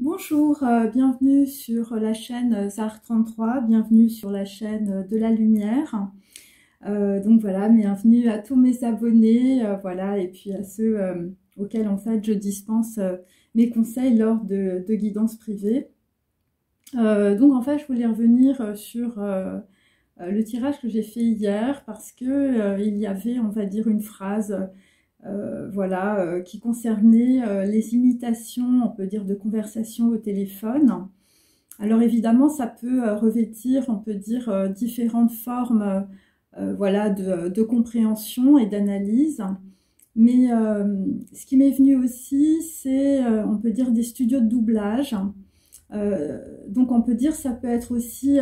Bonjour, bienvenue sur la chaîne Zar33, bienvenue sur la chaîne de la lumière. Donc voilà, bienvenue à tous mes abonnés, voilà, et puis à ceux auxquels en fait je dispense mes conseils lors de guidances privées. Donc en fait je voulais revenir sur le tirage que j'ai fait hier parce que il y avait, on va dire, une phrase voilà, qui concernait les imitations, on peut dire, de conversation au téléphone. Alors évidemment, ça peut revêtir, on peut dire, différentes formes voilà, de compréhension et d'analyse. Mais ce qui m'est venu aussi, c'est, on peut dire, des studios de doublage. Donc on peut dire, ça peut être aussi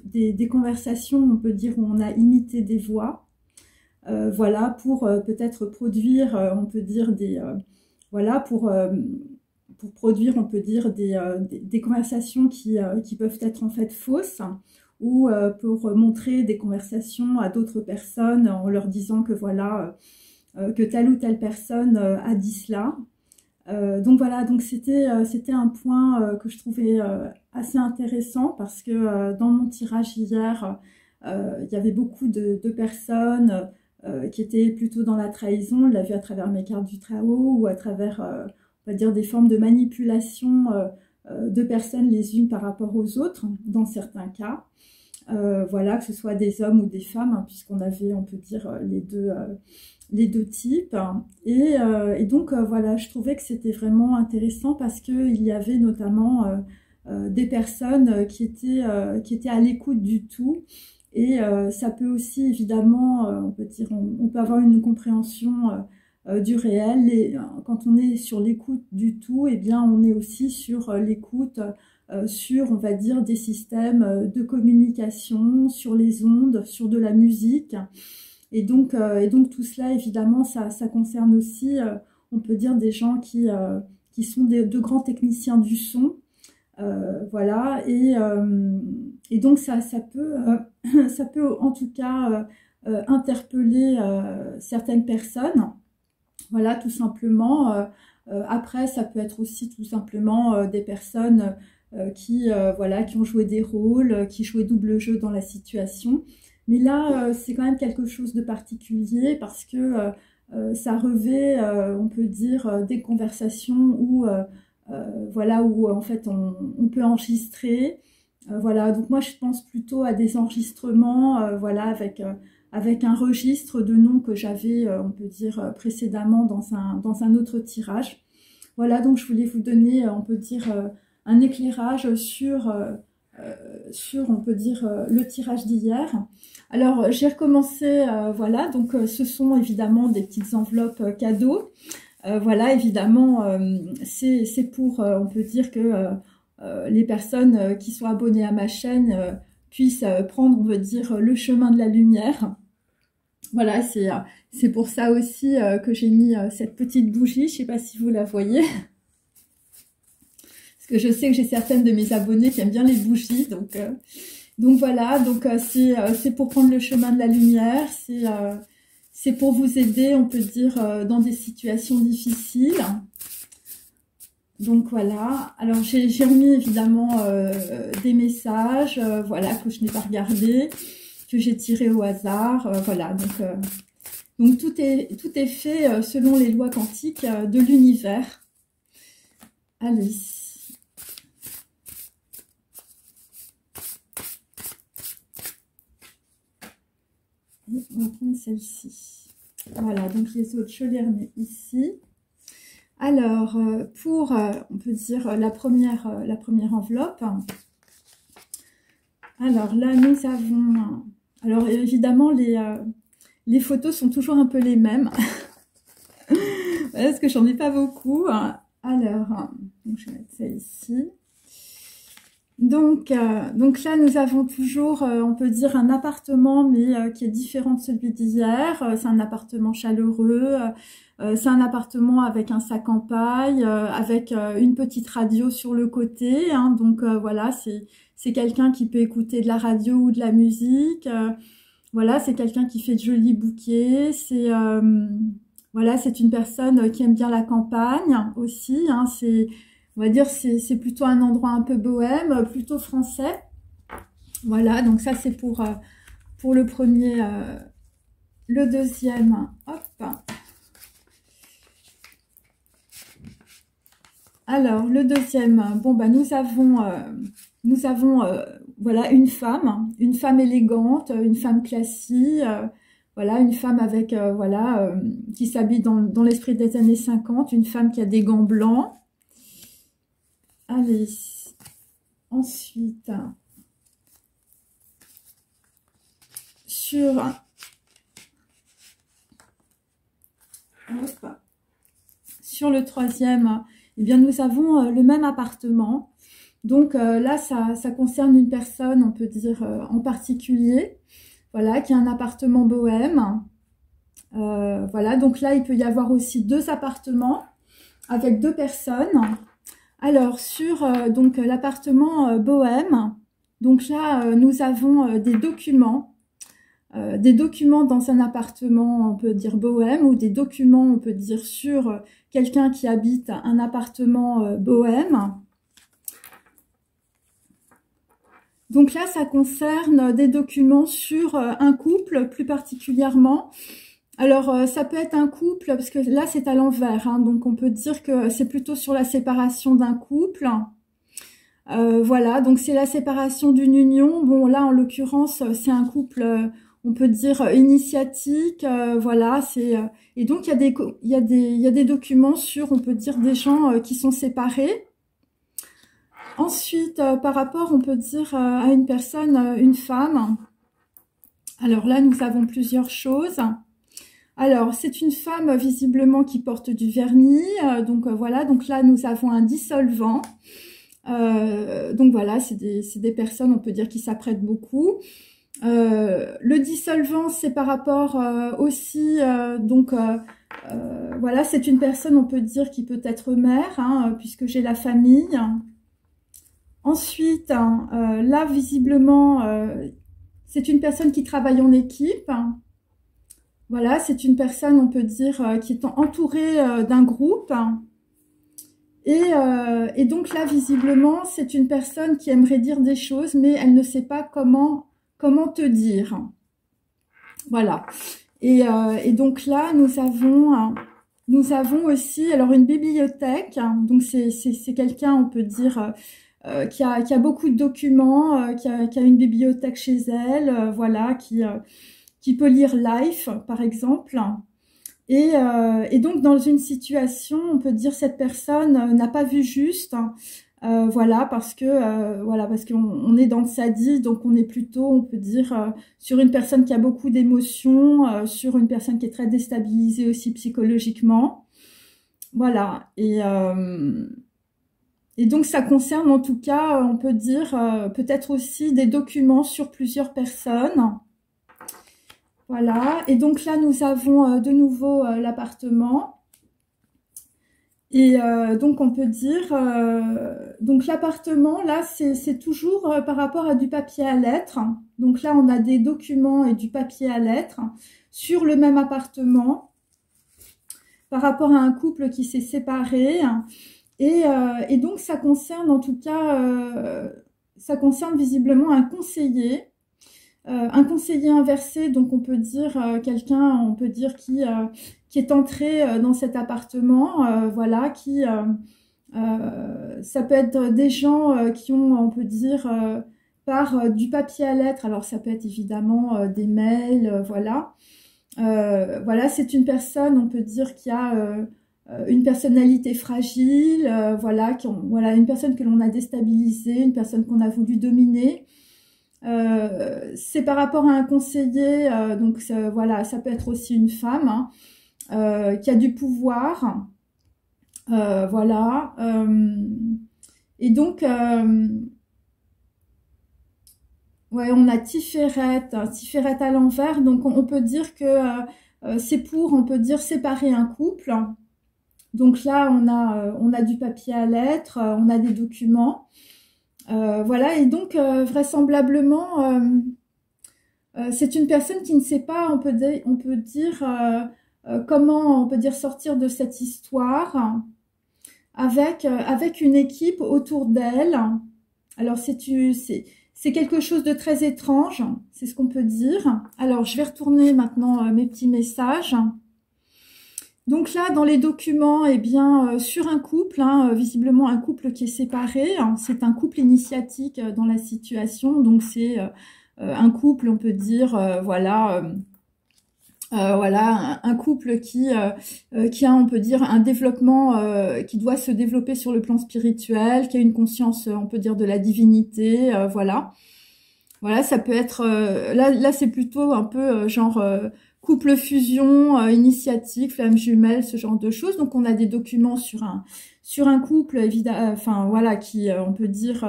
des conversations, on peut dire, où on a imité des voix. Voilà, pour peut-être produire, on peut dire voilà, pour produire, on peut dire des conversations qui peuvent être en fait fausses, ou pour montrer des conversations à d'autres personnes en leur disant que voilà, que telle ou telle personne a dit cela. Donc voilà, donc c'était un point que je trouvais assez intéressant parce que dans mon tirage hier, il y avait beaucoup de personnes qui étaient plutôt dans la trahison. On l'a vu à travers mes cartes du tarot ou à travers, on va dire, des formes de manipulation de personnes les unes par rapport aux autres, dans certains cas. Voilà, que ce soit des hommes ou des femmes, hein, puisqu'on avait, on peut dire, les deux types. Et donc, voilà, je trouvais que c'était vraiment intéressant parce qu'il y avait notamment des personnes qui étaient à l'écoute du tout. Et ça peut aussi, évidemment, on peut dire, on peut avoir une compréhension du réel. Et quand on est sur l'écoute du tout, eh bien, on est aussi sur l'écoute sur, on va dire, des systèmes de communication, sur les ondes, sur de la musique. Et donc tout cela, évidemment, ça concerne aussi, on peut dire, des gens qui sont de grands techniciens du son. Voilà, et donc ça peut en tout cas interpeller certaines personnes, voilà, tout simplement. Après, ça peut être aussi tout simplement des personnes voilà, qui ont joué des rôles, qui jouaient double jeu dans la situation. Mais là, c'est quand même quelque chose de particulier parce que ça revêt, on peut dire, des conversations où voilà, où en fait on peut enregistrer. Voilà, donc moi je pense plutôt à des enregistrements, voilà, avec un registre de noms que j'avais, on peut dire, précédemment dans un autre tirage. Voilà, donc je voulais vous donner, on peut dire, un éclairage sur, on peut dire, le tirage d'hier. Alors j'ai recommencé, voilà, donc ce sont évidemment des petites enveloppes cadeaux. Voilà, évidemment, c'est pour, on peut dire que les personnes qui sont abonnées à ma chaîne puissent prendre, on veut dire, le chemin de la lumière. Voilà, c'est pour ça aussi que j'ai mis cette petite bougie. Je ne sais pas si vous la voyez. Parce que je sais que j'ai certaines de mes abonnées qui aiment bien les bougies. Donc voilà, donc c'est pour prendre le chemin de la lumière. C'est pour vous aider, on peut dire, dans des situations difficiles. Donc voilà, alors j'ai remis évidemment des messages, voilà, que je n'ai pas regardé, que j'ai tiré au hasard, voilà, donc tout est fait selon les lois quantiques de l'univers. Allez. Et on va prendre celle-ci. Voilà, donc les autres, je les remets ici. Alors, pour, on peut dire, la première enveloppe. Alors là, nous avons... Alors, évidemment, les photos sont toujours un peu les mêmes. Voilà, parce que j'en ai pas beaucoup. Alors, donc je vais mettre ça ici. Donc là, nous avons toujours, on peut dire, un appartement, mais qui est différent de celui d'hier. C'est un appartement chaleureux, c'est un appartement avec un sac en paille, avec une petite radio sur le côté. Hein, donc voilà, c'est quelqu'un qui peut écouter de la radio ou de la musique. Voilà, c'est quelqu'un qui fait de jolis bouquets. Voilà, c'est une personne qui aime bien la campagne aussi. Hein, On va dire c'est plutôt un endroit un peu bohème, plutôt français. Voilà, donc ça c'est pour le premier. Le deuxième, hop. Alors, le deuxième, bon, bah, nous avons voilà, une femme élégante, une femme classique, voilà, une femme avec, voilà, qui s'habille dans l'esprit des années 50, une femme qui a des gants blancs. Allez, ensuite, sur le troisième, eh bien, nous avons le même appartement. Donc là, ça concerne une personne, on peut dire en particulier, voilà, qui a un appartement bohème. Voilà, donc là, il peut y avoir aussi 2 appartements avec 2 personnes. Alors, sur donc l'appartement bohème, donc là, nous avons des documents dans un appartement, on peut dire bohème, ou des documents, on peut dire sur quelqu'un qui habite un appartement bohème. Donc là, ça concerne des documents sur un couple, plus particulièrement. Alors, ça peut être un couple, parce que là, c'est à l'envers, hein, donc on peut dire que c'est plutôt sur la séparation d'un couple. Voilà, donc c'est la séparation d'une union. Bon, là, en l'occurrence, c'est un couple, on peut dire, initiatique. Voilà, et donc, il y a des documents sur, on peut dire, des gens qui sont séparés. Ensuite, par rapport, on peut dire, à une personne, une femme. Alors là, nous avons plusieurs choses. Alors, c'est une femme visiblement qui porte du vernis. Donc voilà, donc là, nous avons un dissolvant. Donc voilà, c'est des personnes, on peut dire, qui s'apprêtent beaucoup. Le dissolvant, c'est par rapport aussi, voilà, c'est une personne, on peut dire, qui peut être mère, hein, puisque j'ai la famille. Ensuite, là, visiblement, c'est une personne qui travaille en équipe. Voilà, c'est une personne, on peut dire, qui est entourée d'un groupe. Et donc là, visiblement, c'est une personne qui aimerait dire des choses, mais elle ne sait pas comment te dire. Voilà. Et donc là, nous avons aussi, alors, une bibliothèque. Donc c'est quelqu'un, on peut dire, qui a beaucoup de documents, qui a une bibliothèque chez elle, voilà, qui peut lire Life, par exemple. Et donc, dans une situation, on peut dire, cette personne n'a pas vu juste, voilà, parce qu'on est dans le sadisme, donc on est plutôt, on peut dire, sur une personne qui a beaucoup d'émotions, sur une personne qui est très déstabilisée aussi psychologiquement. Voilà, et donc, ça concerne, en tout cas, on peut dire, peut-être aussi des documents sur plusieurs personnes. Voilà, et donc là, nous avons de nouveau l'appartement. Et donc, on peut dire, donc l'appartement, là, c'est toujours par rapport à du papier à lettres. Donc là, on a des documents et du papier à lettres sur le même appartement, par rapport à un couple qui s'est séparé. Et donc, ça concerne, en tout cas, ça concerne visiblement un conseiller inversé, donc on peut dire quelqu'un, on peut dire qui est entré dans cet appartement, voilà, ça peut être des gens qui ont, on peut dire, par du papier à lettres, alors ça peut être évidemment des mails, voilà. Voilà, c'est une personne, on peut dire, qui a une personnalité fragile, voilà, voilà, une personne que l'on a déstabilisée, une personne qu'on a voulu dominer. C'est par rapport à un conseiller, donc voilà, ça peut être aussi une femme, hein, qui a du pouvoir, voilà, et donc, ouais, on a Tiferet à l'envers, donc on peut dire que c'est pour, on peut dire, séparer un couple. Donc là, on a du papier à lettres, on a des documents. Voilà, et donc vraisemblablement, c'est une personne qui ne sait pas, on peut dire comment, on peut dire, sortir de cette histoire. avec une équipe autour d'elle. Alors c'est quelque chose de très étrange, c'est ce qu'on peut dire. Alors je vais retourner maintenant mes petits messages. Donc là, dans les documents, eh bien, sur un couple, hein, visiblement un couple qui est séparé, hein, c'est un couple initiatique dans la situation, donc c'est un couple, on peut dire, voilà, un couple qui a, on peut dire, un développement qui doit se développer sur le plan spirituel, qui a une conscience, on peut dire, de la divinité, voilà. Voilà, ça peut être, là c'est plutôt un peu genre couple fusion, initiatique, flamme jumelle, ce genre de choses. Donc on a des documents sur un couple, évidemment, enfin voilà, qui, on peut dire,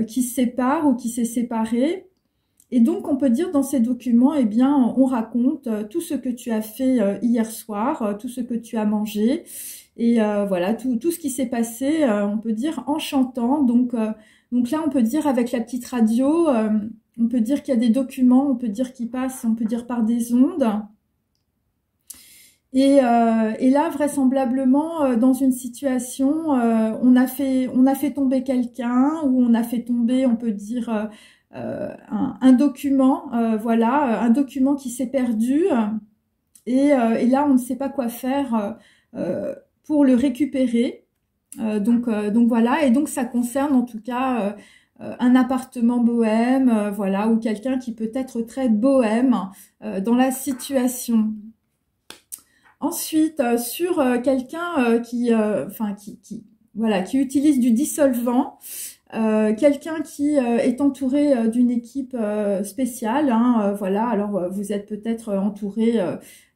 qui se sépare ou qui s'est séparé. Et donc, on peut dire dans ces documents, eh bien, on raconte tout ce que tu as fait hier soir, tout ce que tu as mangé, et voilà, tout ce qui s'est passé, on peut dire en chantant. Donc là, on peut dire avec la petite radio, on peut dire qu'il y a des documents, on peut dire qu'ils passent, on peut dire par des ondes. Et là, vraisemblablement, dans une situation, on a fait tomber quelqu'un, ou on a fait tomber, on peut dire, un document, voilà, un document qui s'est perdu, et là on ne sait pas quoi faire pour le récupérer. Donc voilà, et donc ça concerne en tout cas un appartement bohème, voilà, ou quelqu'un qui peut être très bohème dans la situation. Ensuite, sur quelqu'un voilà, qui utilise du dissolvant. Quelqu'un qui est entouré d'une équipe spéciale, hein, voilà, alors vous êtes peut-être entouré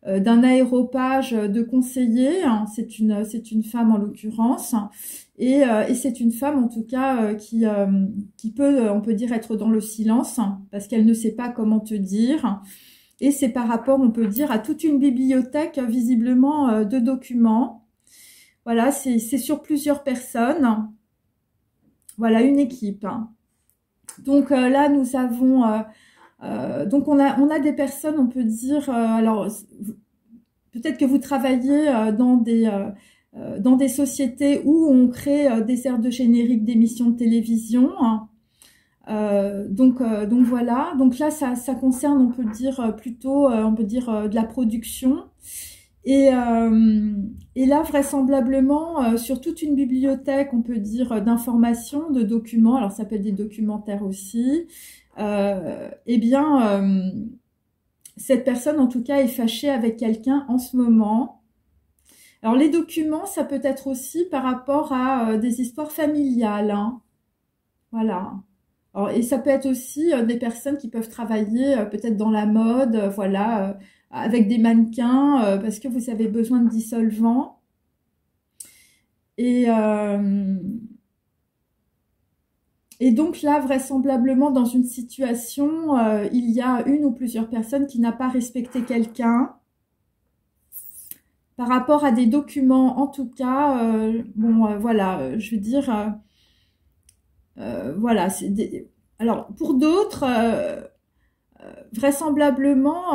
d'un aéropage de conseillers, hein, c'est une femme en l'occurrence, et c'est une femme en tout cas qui peut, on peut dire, être dans le silence, hein, parce qu'elle ne sait pas comment te dire, et c'est par rapport, on peut dire, à toute une bibliothèque visiblement de documents. Voilà, c'est sur plusieurs personnes. Voilà, une équipe. Donc là, nous avons... donc on a des personnes, on peut dire... alors, peut-être que vous travaillez dans des sociétés où on crée des aires de générique d'émissions de télévision. Donc voilà. Donc là, ça concerne, on peut dire, plutôt, on peut dire, de la production. Et là, vraisemblablement, sur toute une bibliothèque, on peut dire, d'informations, de documents, alors ça peut être des documentaires aussi, eh bien, cette personne, en tout cas, est fâchée avec quelqu'un en ce moment. Alors, les documents, ça peut être aussi par rapport à des histoires familiales, hein. Voilà. Alors, et ça peut être aussi des personnes qui peuvent travailler peut-être dans la mode, voilà, avec des mannequins, parce que vous avez besoin de dissolvant. Et donc là, vraisemblablement, dans une situation, il y a une ou plusieurs personnes qui n'ont pas respecté quelqu'un. Par rapport à des documents, en tout cas, bon, voilà, je veux dire, voilà. Alors, pour d'autres... vraisemblablement,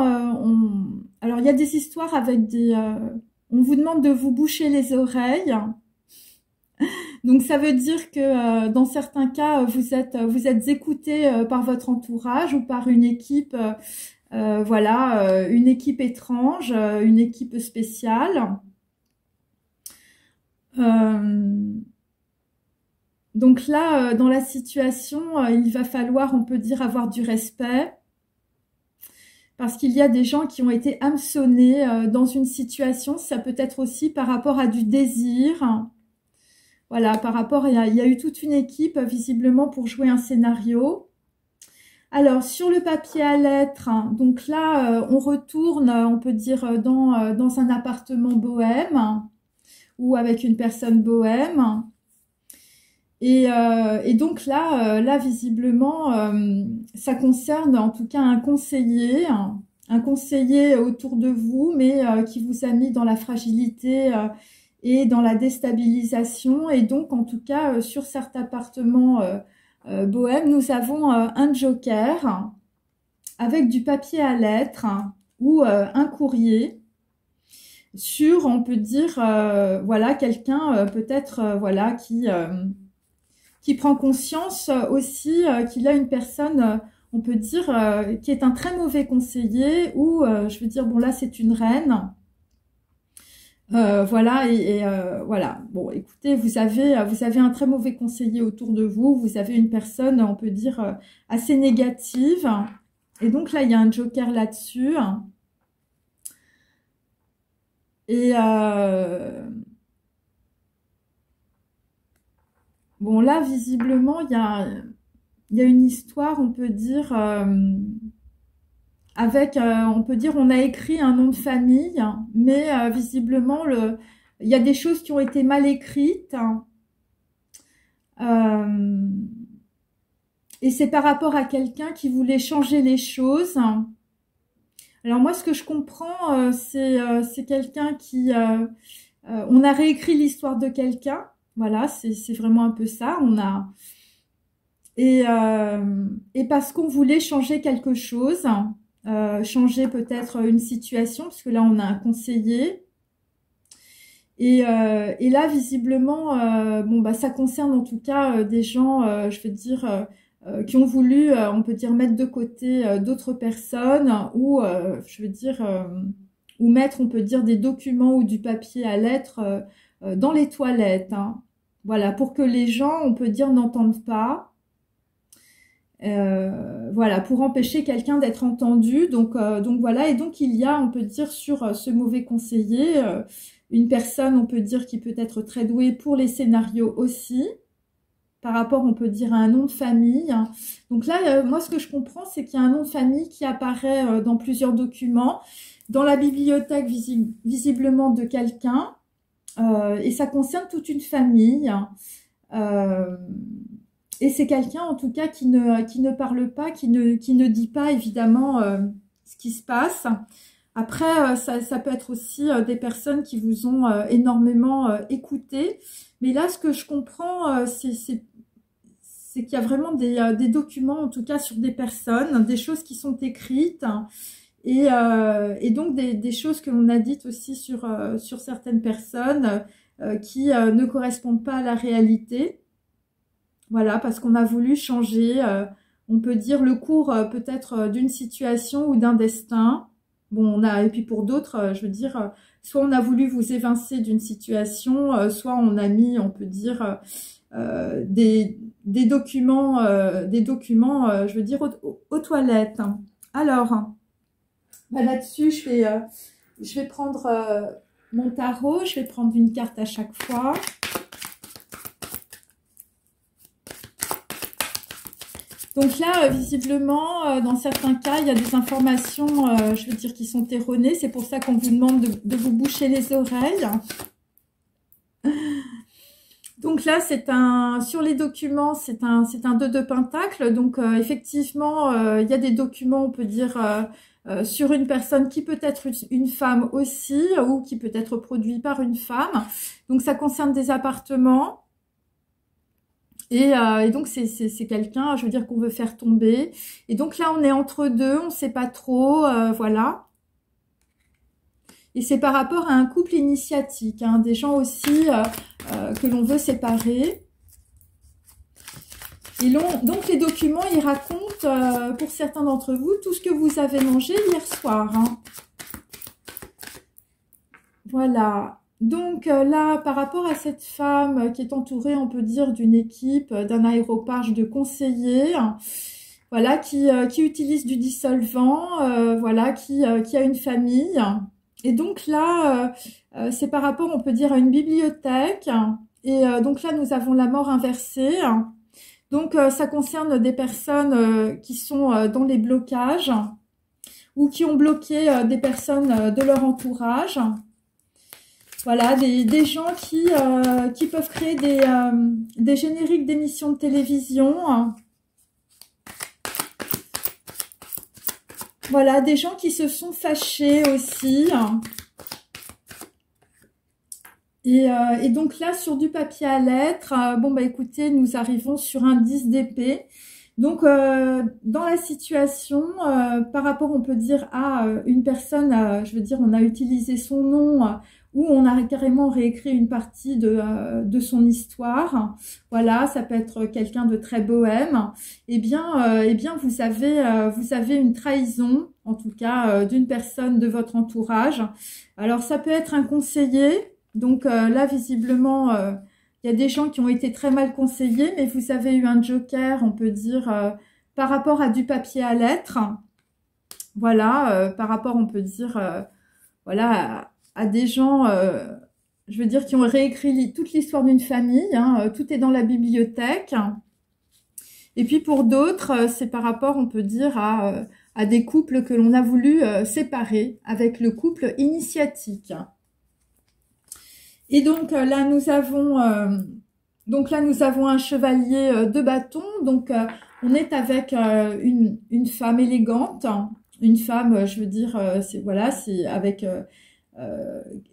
alors il y a des histoires avec on vous demande de vous boucher les oreilles. Donc ça veut dire que dans certains cas, vous êtes écouté par votre entourage ou par une équipe, voilà, une équipe étrange, une équipe spéciale. Donc là, dans la situation, il va falloir, on peut dire, avoir du respect. Parce qu'il y a des gens qui ont été hameçonnés dans une situation. Ça peut être aussi par rapport à du désir. Voilà, par rapport, il y a eu toute une équipe visiblement pour jouer un scénario. Alors, sur le papier à lettres, donc là, on retourne, on peut dire, dans un appartement bohème ou avec une personne bohème. Et donc là, visiblement, ça concerne en tout cas un conseiller autour de vous, mais qui vous a mis dans la fragilité et dans la déstabilisation. Et donc, en tout cas, sur cet appartement bohème, nous avons un joker avec du papier à lettres ou un courrier. sur, on peut dire, voilà, quelqu'un peut-être, voilà, qui prend conscience aussi qu'il a une personne, on peut dire, qui est un très mauvais conseiller, ou, je veux dire, bon là, c'est une reine. Voilà, voilà. Bon, écoutez, vous avez un très mauvais conseiller autour de vous. Vous avez une personne, on peut dire, assez négative. Et donc là, il y a un joker là-dessus. Et bon, là, visiblement, il y a une histoire, on peut dire, avec, on peut dire, on a écrit un nom de famille, mais visiblement, il y a des choses qui ont été mal écrites. Et c'est par rapport à quelqu'un qui voulait changer les choses. Alors moi, ce que je comprends, c'est quelqu'un qui... on a réécrit l'histoire de quelqu'un. Voilà, c'est vraiment un peu ça. Et parce qu'on voulait changer quelque chose, changer peut-être une situation, parce que là, on a un conseiller. Et là, visiblement, bon, bah, ça concerne en tout cas des gens, je veux dire, qui ont voulu, on peut dire, mettre de côté d'autres personnes, ou, je veux dire, ou mettre, on peut dire, des documents ou du papier à lettres dans les toilettes. Hein. Voilà, pour que les gens, on peut dire, n'entendent pas. Voilà, pour empêcher quelqu'un d'être entendu. Donc voilà, et donc il y a, on peut dire, sur ce mauvais conseiller, une personne, on peut dire, qui peut être très douée pour les scénarios aussi, par rapport, on peut dire, à un nom de famille. Donc là, moi, ce que je comprends, c'est qu'il y a un nom de famille qui apparaît dans plusieurs documents, dans la bibliothèque visiblement de quelqu'un, et ça concerne toute une famille. Et c'est quelqu'un, en tout cas, qui ne parle pas, qui ne dit pas, évidemment, ce qui se passe. Après, ça peut être aussi des personnes qui vous ont énormément écouté. Mais là, ce que je comprends, c'est qu'il y a vraiment des documents, en tout cas, sur des personnes, des choses qui sont écrites. Et donc, des choses que l'on a dites aussi sur certaines personnes qui ne correspondent pas à la réalité. Voilà, parce qu'on a voulu changer, on peut dire, le cours peut-être d'une situation ou d'un destin. Bon, et puis pour d'autres, je veux dire, soit on a voulu vous évincer d'une situation, soit on a mis, on peut dire, des documents, je veux dire, aux toilettes. Alors, bah là-dessus, je vais prendre mon tarot, je vais prendre une carte à chaque fois. Donc là, visiblement, dans certains cas, il y a des informations, je veux dire, qui sont erronées. C'est pour ça qu'on vous demande de vous boucher les oreilles. Donc là, sur les documents, c'est un 2 de pentacle. Donc effectivement, il y a des documents, on peut dire, sur une personne qui peut être une femme aussi, ou qui peut être produit par une femme. Donc ça concerne des appartements. Et donc, c'est quelqu'un, je veux dire, qu'on veut faire tomber. Et donc là, on est entre deux, on ne sait pas trop, voilà. Et c'est par rapport à un couple initiatique, hein, des gens aussi que l'on veut séparer. Et donc, les documents, ils racontent, pour certains d'entre vous, tout ce que vous avez mangé hier soir. Hein. Voilà. Donc là, par rapport à cette femme qui est entourée, on peut dire, d'une équipe, d'un aéropage de conseillers, voilà, qui utilise du dissolvant, voilà, qui a une famille. Et donc là, c'est par rapport, on peut dire, à une bibliothèque. Et donc là, nous avons la mort inversée. Donc ça concerne des personnes qui sont dans les blocages ou qui ont bloqué des personnes de leur entourage. Voilà, des gens qui peuvent créer des génériques d'émissions de télévision. Voilà, des gens qui se sont fâchés aussi. Et donc là, sur du papier à lettres, bon bah écoutez, nous arrivons sur un 10 d'épée. Donc, dans la situation, par rapport, on peut dire, à une personne, je veux dire, on a utilisé son nom, ou on a carrément réécrit une partie de son histoire. Voilà, ça peut être quelqu'un de très bohème. Eh bien, vous avez une trahison, en tout cas, d'une personne de votre entourage. Alors, ça peut être un conseiller. Donc là, visiblement... il y a des gens qui ont été très mal conseillés, mais vous avez eu un joker, on peut dire, par rapport à du papier à lettres. Voilà, par rapport, on peut dire, voilà, à des gens, je veux dire, qui ont réécrit toute l'histoire d'une famille. Hein, tout est dans la bibliothèque. Et puis pour d'autres, c'est par rapport, on peut dire, à des couples que l'on a voulu séparer avec le couple initiatique. Et donc là nous avons un chevalier de bâton. Donc on est avec une femme élégante, une femme, je veux dire, c'est voilà, c'est avec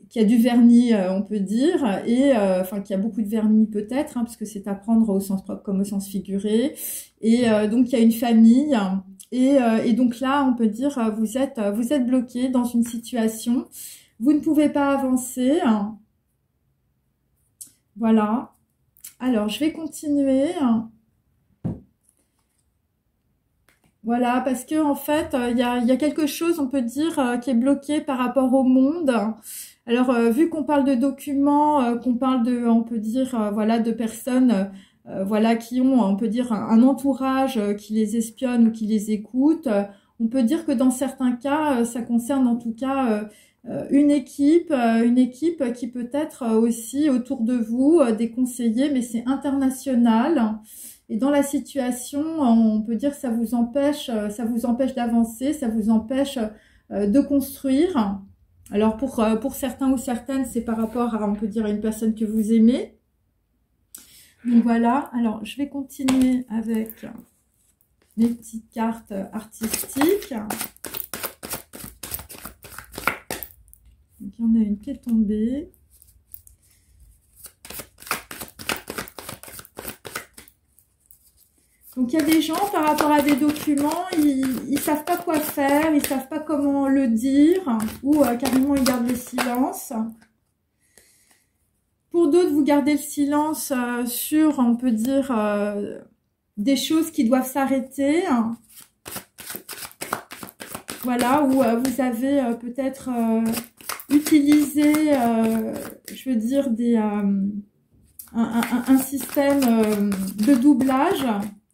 qui a du vernis, on peut dire, et enfin qui a beaucoup de vernis peut-être, hein, parce que c'est à prendre au sens propre comme au sens figuré. Et donc il y a une famille. Et donc là, on peut dire, vous êtes bloqué dans une situation, vous ne pouvez pas avancer. Voilà. Alors, je vais continuer. Voilà, parce que en fait, il y a quelque chose, on peut dire, qui est bloqué par rapport au monde. Alors, vu qu'on parle de documents, qu'on parle de, on peut dire, voilà, de personnes, voilà, qui ont, on peut dire, un entourage qui les espionne ou qui les écoute, on peut dire que dans certains cas, ça concerne en tout cas une équipe qui peut être aussi autour de vous, des conseillers, mais c'est international. Et dans la situation, on peut dire que ça vous empêche d'avancer, ça vous empêche de construire. Alors pour certains ou certaines, c'est par rapport à, on peut dire, à une personne que vous aimez. Donc voilà, alors je vais continuer avec les petites cartes artistiques. Donc, il y en a une qui est tombée. Donc, il y a des gens, par rapport à des documents, ils savent pas quoi faire, ils savent pas comment le dire, ou carrément, ils gardent le silence. Pour d'autres, vous gardez le silence sur, on peut dire, des choses qui doivent s'arrêter. Voilà, où vous avez peut-être... utiliser, je veux dire, un système de doublage,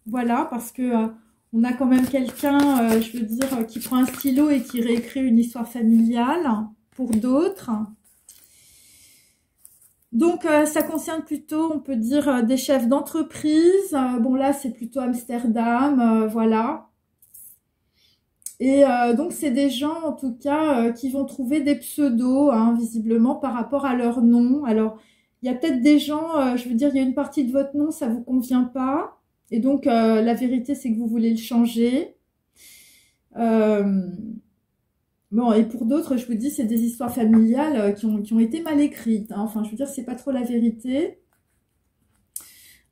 voilà, parce que on a quand même quelqu'un, je veux dire, qui prend un stylo et qui réécrit une histoire familiale pour d'autres. Donc, ça concerne plutôt, on peut dire, des chefs d'entreprise. Bon, là, c'est plutôt Amsterdam, voilà. Et donc, c'est des gens, en tout cas, qui vont trouver des pseudos, hein, visiblement, par rapport à leur nom. Alors, il y a peut-être des gens, je veux dire, il y a une partie de votre nom, ça vous convient pas. Et donc, la vérité, c'est que vous voulez le changer. Bon, et pour d'autres, je vous dis, c'est des histoires familiales qui ont été mal écrites. Hein. Enfin, je veux dire, c'est pas trop la vérité.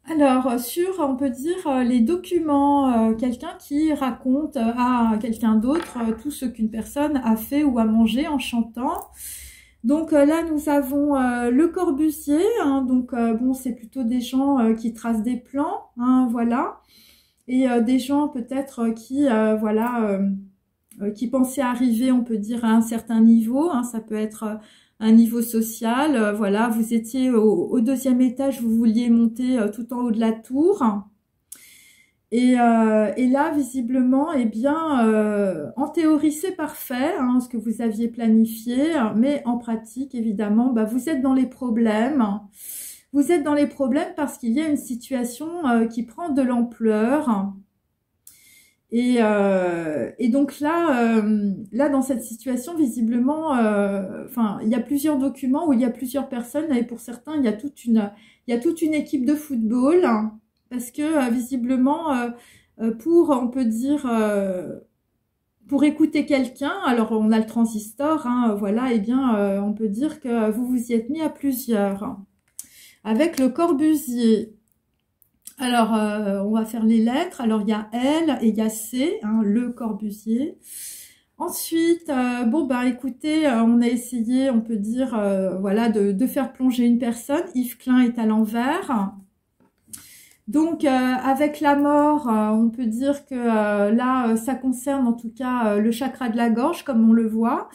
Alors, sur, on peut dire, les documents, quelqu'un qui raconte à quelqu'un d'autre tout ce qu'une personne a fait ou a mangé en chantant. Donc là, nous avons le Corbusier. Hein, donc, bon, c'est plutôt des gens qui tracent des plans, hein, voilà. Et des gens peut-être qui, voilà, qui pensaient arriver, on peut dire, à un certain niveau. Hein, ça peut être... un niveau social, voilà, vous étiez au deuxième étage, vous vouliez monter tout en haut de la tour. Et là, visiblement, eh bien, en théorie, c'est parfait, hein, ce que vous aviez planifié, mais en pratique, évidemment, bah, vous êtes dans les problèmes. Vous êtes dans les problèmes parce qu'il y a une situation qui prend de l'ampleur. Et donc là, là dans cette situation, visiblement, enfin, il y a plusieurs documents où il y a plusieurs personnes, et pour certains, il y a toute une équipe de football, hein, parce que visiblement, pour, on peut dire, pour écouter quelqu'un, alors on a le transistor, hein, voilà, et bien, on peut dire que vous vous y êtes mis à plusieurs. Avec le Corbusier. Alors, on va faire les lettres. Alors, il y a L et il y a C, hein, Le Corbusier. Ensuite, bon, bah écoutez, on a essayé, on peut dire, voilà, de faire plonger une personne. Yves Klein est à l'envers. Donc, avec la mort, on peut dire que là, ça concerne en tout cas le chakra de la gorge, comme on le voit.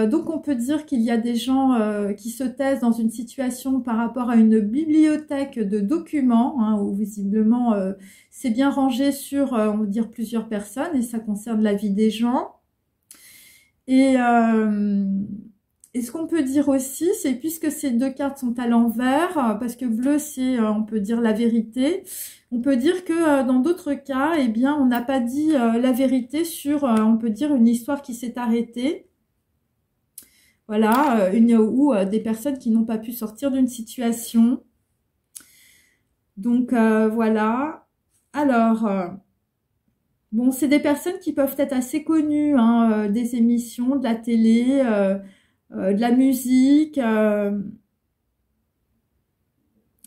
Donc, on peut dire qu'il y a des gens qui se taisent dans une situation par rapport à une bibliothèque de documents, hein, où visiblement, c'est bien rangé sur, on va dire, plusieurs personnes, et ça concerne la vie des gens. Et ce qu'on peut dire aussi, c'est puisque ces deux cartes sont à l'envers, parce que bleu, c'est, on peut dire, la vérité, on peut dire que dans d'autres cas, eh bien, on n'a pas dit la vérité sur, on peut dire, une histoire qui s'est arrêtée. Voilà, ou des personnes qui n'ont pas pu sortir d'une situation. Donc, voilà. Alors, bon, c'est des personnes qui peuvent être assez connues, hein, des émissions, de la télé, de la musique.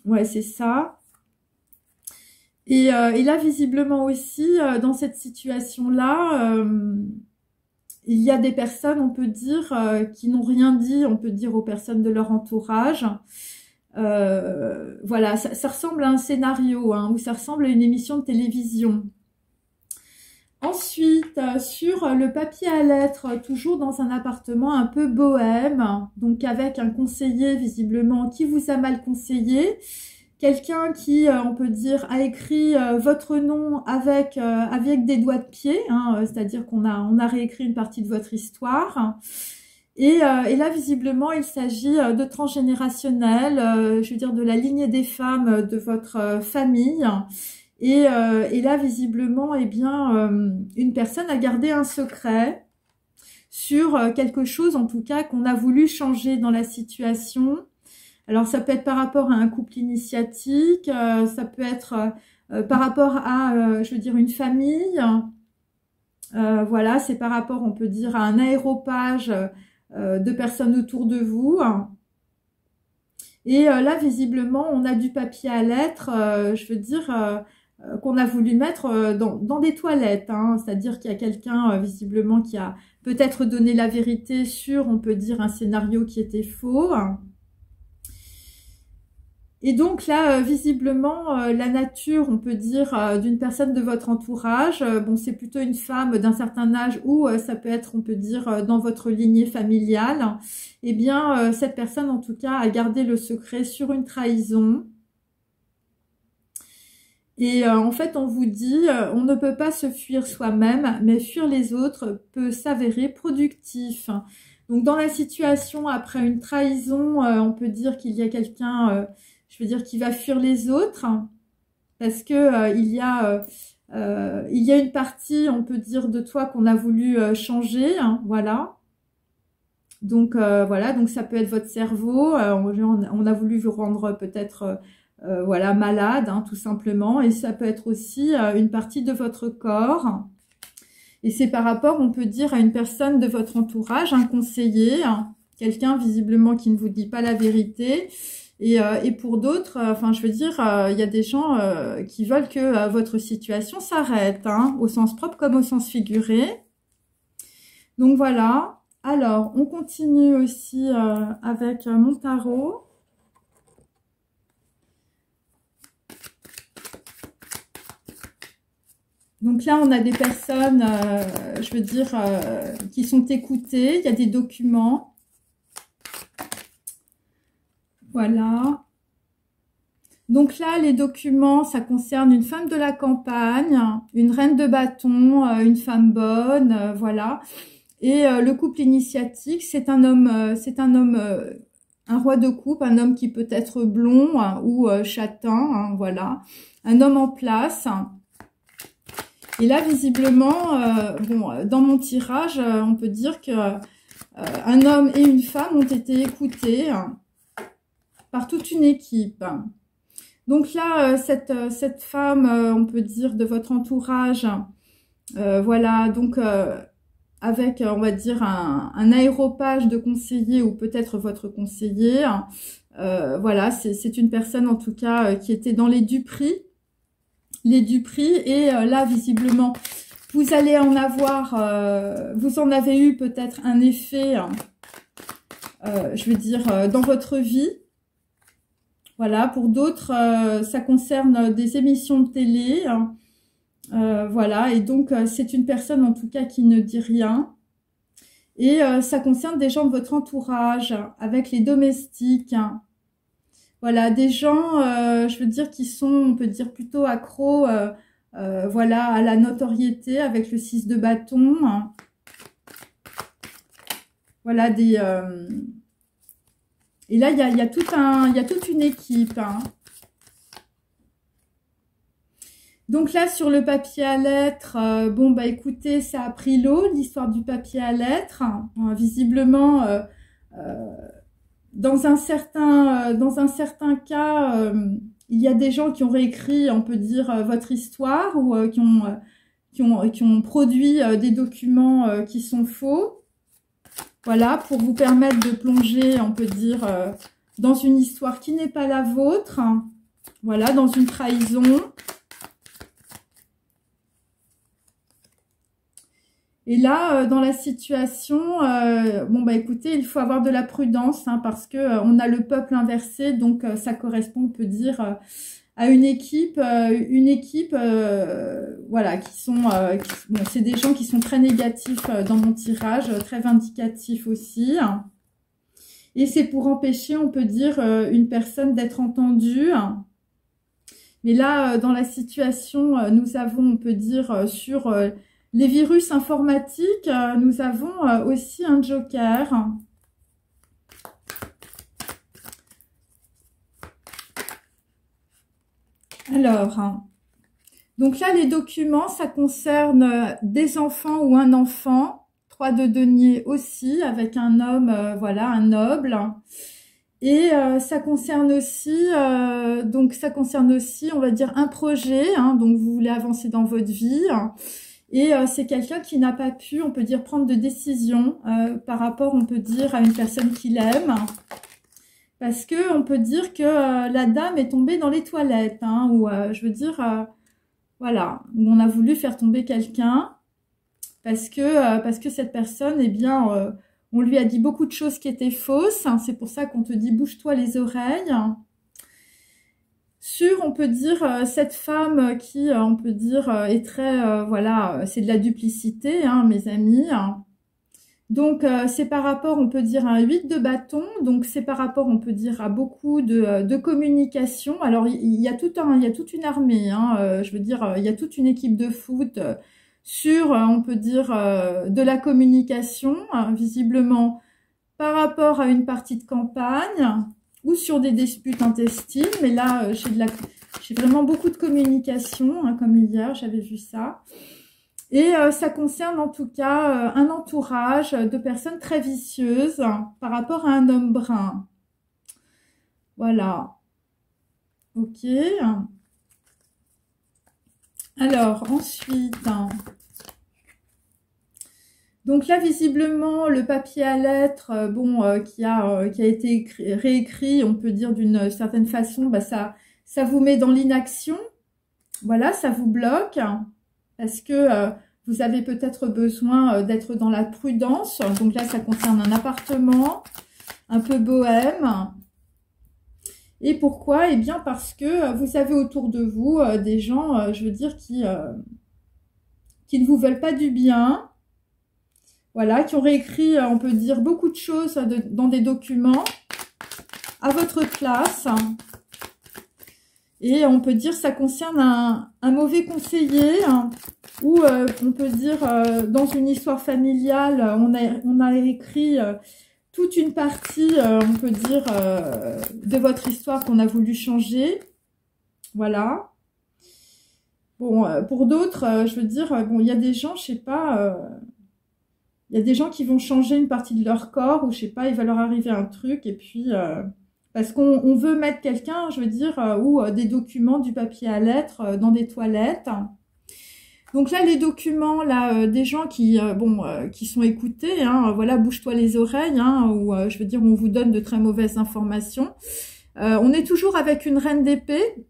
Ouais, c'est ça. Et là, visiblement aussi, dans cette situation-là, il y a des personnes, on peut dire, qui n'ont rien dit, on peut dire aux personnes de leur entourage. Voilà, ça ressemble à un scénario, hein, ou ça ressemble à une émission de télévision. Ensuite, sur le papier à lettres, toujours dans un appartement un peu bohème, donc avec un conseiller visiblement qui vous a mal conseillé. Quelqu'un qui, on peut dire, a écrit votre nom avec des doigts de pied, hein, c'est-à-dire qu'on a réécrit une partie de votre histoire. Et là, visiblement, il s'agit de transgénérationnel, je veux dire de la lignée des femmes de votre famille. Et là, visiblement, eh bien, une personne a gardé un secret sur quelque chose, en tout cas, qu'on a voulu changer dans la situation. Alors, ça peut être par rapport à un couple initiatique, ça peut être par rapport à, je veux dire, une famille. Voilà, c'est par rapport, on peut dire, à un aéropage de personnes autour de vous. Et là, visiblement, on a du papier à lettres, je veux dire, qu'on a voulu mettre dans des toilettes. Hein. C'est-à-dire qu'il y a quelqu'un, visiblement, qui a peut-être donné la vérité sur, on peut dire, un scénario qui était faux. Et donc là, visiblement, la nature, on peut dire, d'une personne de votre entourage, bon, c'est plutôt une femme d'un certain âge ou ça peut être, on peut dire, dans votre lignée familiale. Eh bien, cette personne, en tout cas, a gardé le secret sur une trahison. Et en fait, on vous dit, on ne peut pas se fuir soi-même, mais fuir les autres peut s'avérer productif. Donc, dans la situation, après une trahison, on peut dire qu'il y a quelqu'un... je veux dire qu'il va fuir les autres parce que il y a une partie, on peut dire, de toi qu'on a voulu changer, hein, voilà. Donc voilà, donc ça peut être votre cerveau. On a voulu vous rendre peut-être voilà malade, hein, tout simplement, et ça peut être aussi une partie de votre corps. Et c'est par rapport, on peut dire, à une personne de votre entourage, un conseiller, hein, quelqu'un visiblement qui ne vous dit pas la vérité. Et pour d'autres, enfin, je veux dire, il y a des gens qui veulent que votre situation s'arrête, hein, au sens propre comme au sens figuré. Donc voilà. Alors, on continue aussi avec mon tarot. Donc là, on a des personnes, je veux dire, qui sont écoutées. Il y a des documents. Voilà. Donc là, les documents, ça concerne une femme de la campagne, une reine de bâton, une femme bonne, voilà. Et le couple initiatique, c'est un homme, un roi de coupe, un homme qui peut être blond hein, ou châtain, hein, voilà. Un homme en place. Et là, visiblement, bon, dans mon tirage, on peut dire que un homme et une femme ont été écoutés par toute une équipe. Donc là, cette femme, on peut dire, de votre entourage, voilà, donc avec, on va dire, un aéropage de conseiller ou peut-être votre conseiller, voilà, c'est une personne en tout cas qui était dans les duperies. les duperies. Et là, visiblement, vous allez en avoir, vous en avez eu peut-être un effet, je veux dire, dans votre vie. Voilà, pour d'autres, ça concerne des émissions de télé. Voilà, et donc c'est une personne en tout cas qui ne dit rien. Et ça concerne des gens de votre entourage, avec les domestiques. Voilà, des gens, je veux dire, qui sont, on peut dire, plutôt accros, voilà, à la notoriété avec le 6 de bâton. Voilà, des... Et là, il y a toute une équipe. Donc là, sur le papier à lettres, bon, bah écoutez, ça a pris l'eau, l'histoire du papier à lettres. Visiblement, dans un certain cas, il y a des gens qui ont réécrit, on peut dire, votre histoire ou qui ont produit des documents qui sont faux. Voilà, pour vous permettre de plonger, on peut dire, dans une histoire qui n'est pas la vôtre. Voilà, dans une trahison. Et là, dans la situation, bon bah écoutez, il faut avoir de la prudence, hein, parce que on a le peuple inversé, donc ça correspond, on peut dire, à une équipe, voilà, qui sont, bon, c'est des gens qui sont très négatifs dans mon tirage, très vindicatifs aussi. Et c'est pour empêcher, on peut dire, une personne d'être entendue. Mais là, dans la situation, nous avons, on peut dire, sur les virus informatiques, nous avons aussi un joker. Alors, donc là, les documents, ça concerne des enfants ou un enfant. 3 de denier aussi, avec un homme, voilà, un noble. Et ça concerne aussi, on va dire, un projet. Hein, donc, vous voulez avancer dans votre vie. Et c'est quelqu'un qui n'a pas pu, on peut dire, prendre de décision par rapport, on peut dire, à une personne qu'il aime. Parce que on peut dire que la dame est tombée dans les toilettes, hein, ou je veux dire, voilà, où on a voulu faire tomber quelqu'un parce que cette personne, eh bien, on lui a dit beaucoup de choses qui étaient fausses. Hein, c'est pour ça qu'on te dit bouge-toi les oreilles. Sur, on peut dire, cette femme qui, on peut dire, est très, voilà, c'est de la duplicité, hein, mes amis. Donc, c'est par rapport, on peut dire, à un 8 de bâton. Donc, c'est par rapport, on peut dire, à beaucoup de communication. Alors, il y a toute une armée, hein, je veux dire, il y a toute une équipe de foot sur, on peut dire, de la communication, visiblement, par rapport à une partie de campagne ou sur des disputes intestines. Mais là, j'ai vraiment beaucoup de communication, hein, comme hier, j'avais vu ça. Et ça concerne en tout cas un entourage de personnes très vicieuses par rapport à un homme brun. Voilà. Ok. Alors, ensuite, donc là, visiblement, le papier à lettres, bon, qui a été réécrit, on peut dire d'une certaine façon, bah, ça vous met dans l'inaction. Voilà, ça vous bloque. Parce que vous avez peut-être besoin d'être dans la prudence. Donc là, ça concerne un appartement un peu bohème. Et pourquoi? Eh bien, parce que vous avez autour de vous des gens, je veux dire, qui ne vous veulent pas du bien. Voilà, qui ont réécrit, on peut dire, beaucoup de choses dans des documents à votre place. Et on peut dire ça concerne un mauvais conseiller, ou on peut dire dans une histoire familiale, on a écrit toute une partie, on peut dire, de votre histoire qu'on a voulu changer. Voilà. Bon, pour d'autres, je veux dire, bon, il y a des gens, je sais pas, il y a des gens qui vont changer une partie de leur corps, ou je sais pas, il va leur arriver un truc, et puis... parce qu'on veut mettre quelqu'un, je veux dire, ou des documents, du papier à lettres dans des toilettes. Donc là, les documents, là, des gens qui, qui sont écoutés, hein, voilà, bouge-toi les oreilles, hein, ou je veux dire, on vous donne de très mauvaises informations. On est toujours avec une reine d'épée.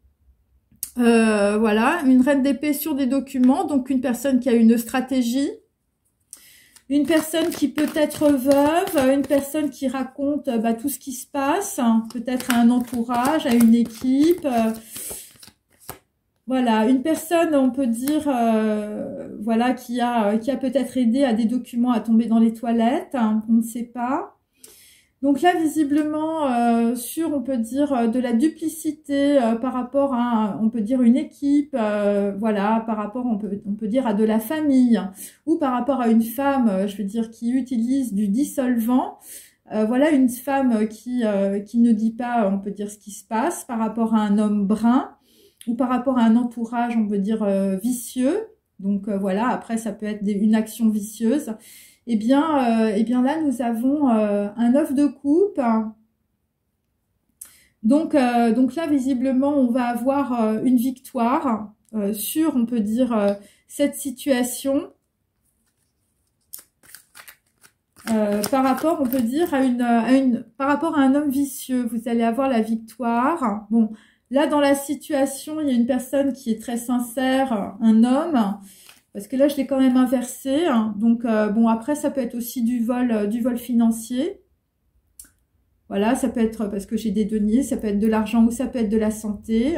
voilà, une reine d'épée sur des documents, donc une personne qui a une stratégie, une personne qui peut être veuve, une personne qui raconte tout ce qui se passe, hein, peut-être à un entourage, à une équipe, voilà, une personne, on peut dire, voilà, qui a peut-être aidé à des documents à tomber dans les toilettes, hein, on ne sait pas. Donc là, visiblement, on peut dire, de la duplicité par rapport à, on peut dire, une équipe, voilà, par rapport, on peut dire, à de la famille, ou par rapport à une femme, je veux dire, qui utilise du dissolvant. Voilà, une femme qui ne dit pas, on peut dire, ce qui se passe, par rapport à un homme brun, ou par rapport à un entourage, on peut dire, vicieux. Donc voilà, après, ça peut être une action vicieuse. Eh bien là, nous avons un 9 de coupe. Donc là, visiblement, on va avoir une victoire sur, on peut dire, cette situation. Par rapport, on peut dire, par rapport à un homme vicieux, vous allez avoir la victoire. Bon, là, dans la situation, il y a une personne qui est très sincère, un homme. Parce que là, je l'ai quand même inversé. Hein. Donc, bon, après, ça peut être aussi du vol financier. Voilà, ça peut être parce que j'ai des deniers, ça peut être de l'argent ou ça peut être de la santé.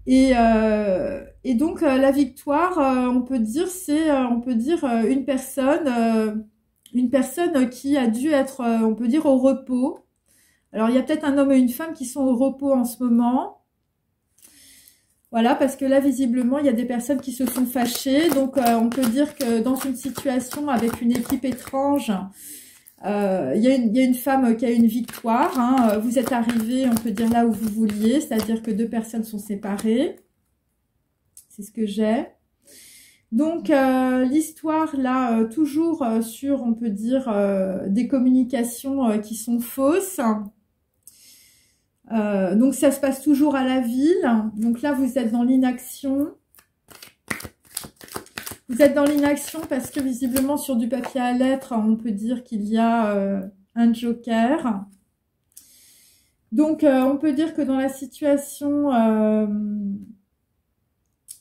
Et donc, la victoire, on peut dire, c'est, une personne qui a dû être, on peut dire, au repos. Alors, il y a peut-être un homme et une femme qui sont au repos en ce moment. Voilà, parce que là, visiblement, il y a des personnes qui se sont fâchées. Donc, on peut dire que dans une situation avec une équipe étrange, il y a une femme qui a une victoire. Hein. Vous êtes arrivé, on peut dire, là où vous vouliez. C'est-à-dire que deux personnes sont séparées. C'est ce que j'ai. Donc, l'histoire, là, toujours sur, on peut dire, des communications qui sont fausses. Donc ça se passe toujours à la ville. Donc là, vous êtes dans l'inaction. Vous êtes dans l'inaction parce que visiblement sur du papier à lettres, on peut dire qu'il y a un joker. Donc on peut dire que dans la situation,